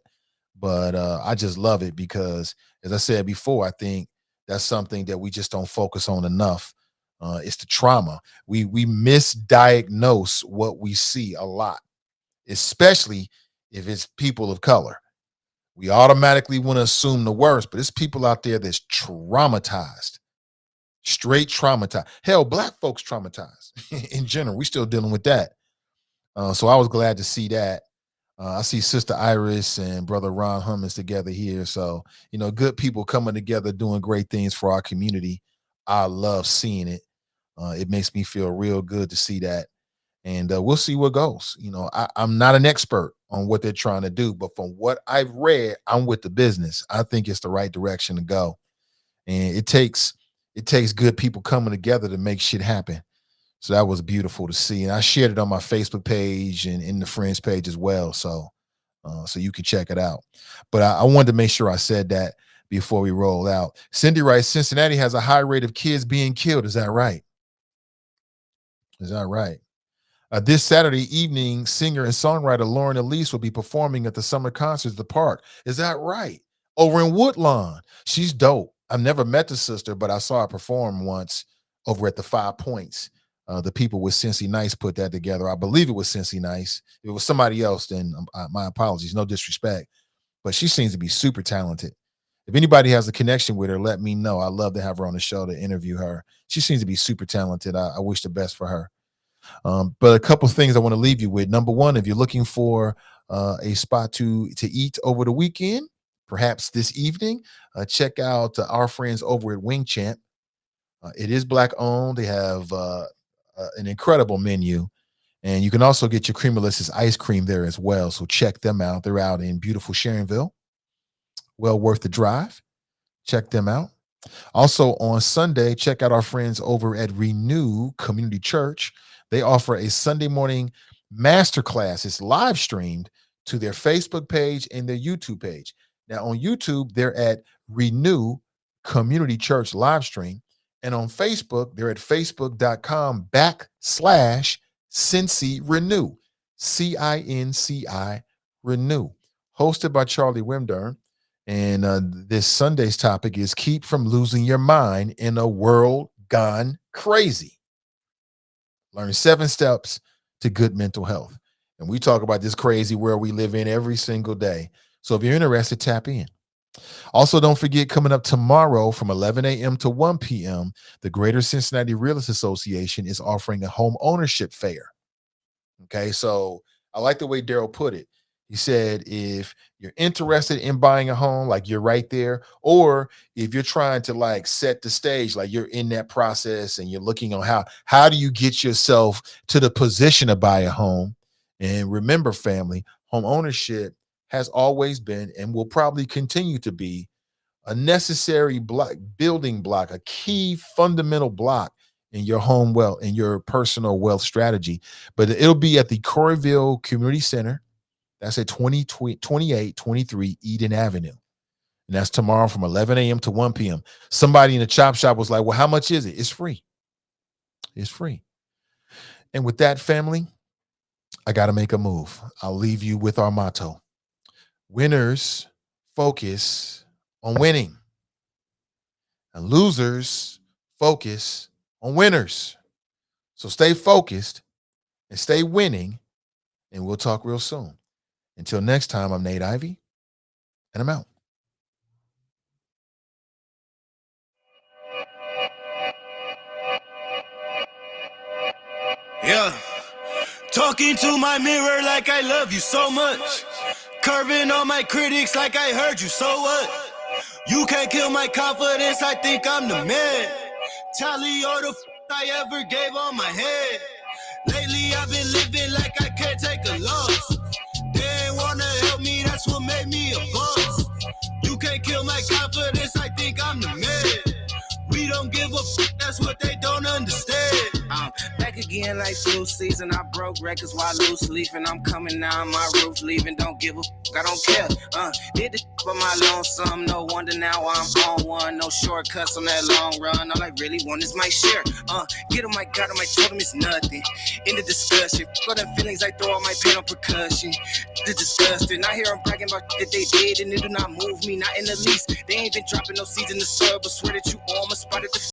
but I just love it because, as I said before, I think that's something that we just don't focus on enough. It's the trauma. We misdiagnose what we see a lot, especially if it's people of color. We automatically want to assume the worst, but it's people out there that's traumatized, straight traumatized. Hell, black folks traumatized in general. We still dealing with that. So I was glad to see that. I see Sister Iris and Brother Ron Hummins together here. So, good people coming together, doing great things for our community. I love seeing it. It makes me feel real good to see that. And we'll see what goes. I'm not an expert on what they're trying to do, but from what I've read, I'm with the business. I think it's the right direction to go. And it takes good people coming together to make shit happen. So that was beautiful to see. And I shared it on my Facebook page and in the friends page as well. So you can check it out. But I wanted to make sure I said that before we roll out. Cindy writes, Cincinnati has a high rate of kids being killed. Is that right? Is that right? This Saturday evening, singer and songwriter Lauren Elise will be performing at the summer concerts at the park. Is that right? Over in Woodlawn. She's dope. I've never met the sister, but I saw her perform once over at the 5 Points. The people with Cincy Nice put that together. I believe it was Cincy Nice. If it was somebody else, then my apologies. No disrespect. But she seems to be super talented. If anybody has a connection with her, let me know. I'd love to have her on the show to interview her. She seems to be super talented. I wish the best for her. But a couple of things I want to leave you with. Number one, if you're looking for a spot to eat over the weekend, perhaps this evening, check out our friends over at Wing Champ. It is Black owned. They have an incredible menu, and you can also get your Creamalicious ice cream there as well. So check them out. They're out in beautiful Sharonville. Well worth the drive. Check them out. Also on Sunday, check out our friends over at Renew Community Church. They offer a Sunday morning masterclass. It's live streamed to their Facebook page and their YouTube page. Now on YouTube, they're at Renew Community Church live stream. And on Facebook, they're at facebook.com/Cincy Renew, CINCI Renew, hosted by Charlie Wimdern. And this Sunday's topic is keep from losing your mind in a world gone crazy. Learn 7 steps to good mental health. And we talk about this crazy world we live in every single day. So if you're interested, tap in. Also, don't forget, coming up tomorrow from 11 a.m. to 1 p.m., the Greater Cincinnati Realtors Association is offering a home ownership fair. Okay, so I like the way Daryl put it. He said, if you're interested in buying a home, like you're right there, or if you're trying to set the stage, like you're in that process and you're looking on how do you get yourself to the position to buy a home? And remember, family, home ownership has always been and will probably continue to be a necessary building block, a key fundamental block in your home wealth, in your personal wealth strategy. But it'll be at the Coreyville Community Center. That's at 2823 Eden Avenue. And that's tomorrow from 11 a.m. to 1 p.m. Somebody in the chop shop was like, well, how much is it? It's free. It's free. And with that, family, I got to make a move. I'll leave you with our motto. Winners focus on winning, and losers focus on winners. So stay focused and stay winning, and we'll talk real soon. Until next time, I'm Nate Ivey, and I'm out. Yeah. Talking to my mirror like I love you so much. Curving on my critics like I heard you, so what? You can't kill my confidence, I think I'm the man. Tally all the I ever gave on my head. Lately I've been living like I can't take a loss. They ain't wanna help me, that's what made me a boss. You can't kill my confidence, I think I'm the man. We don't give a that's what they don't understand. Back again like flu season. I broke records while loose leafing. I'm coming down my roof, leaving. Don't give a I don't care. Did the for my lonesome. No wonder now I'm on one. No shortcuts on that long run. All I really want is my share. Get him, I got him, I told him it's nothing. In the discussion, for them feelings, I throw all my pain on percussion. The disgusting. I hear them bragging about that they did, and it do not move me, not in the least. They ain't been dropping no seeds in the soil, but swear that you almost spotted the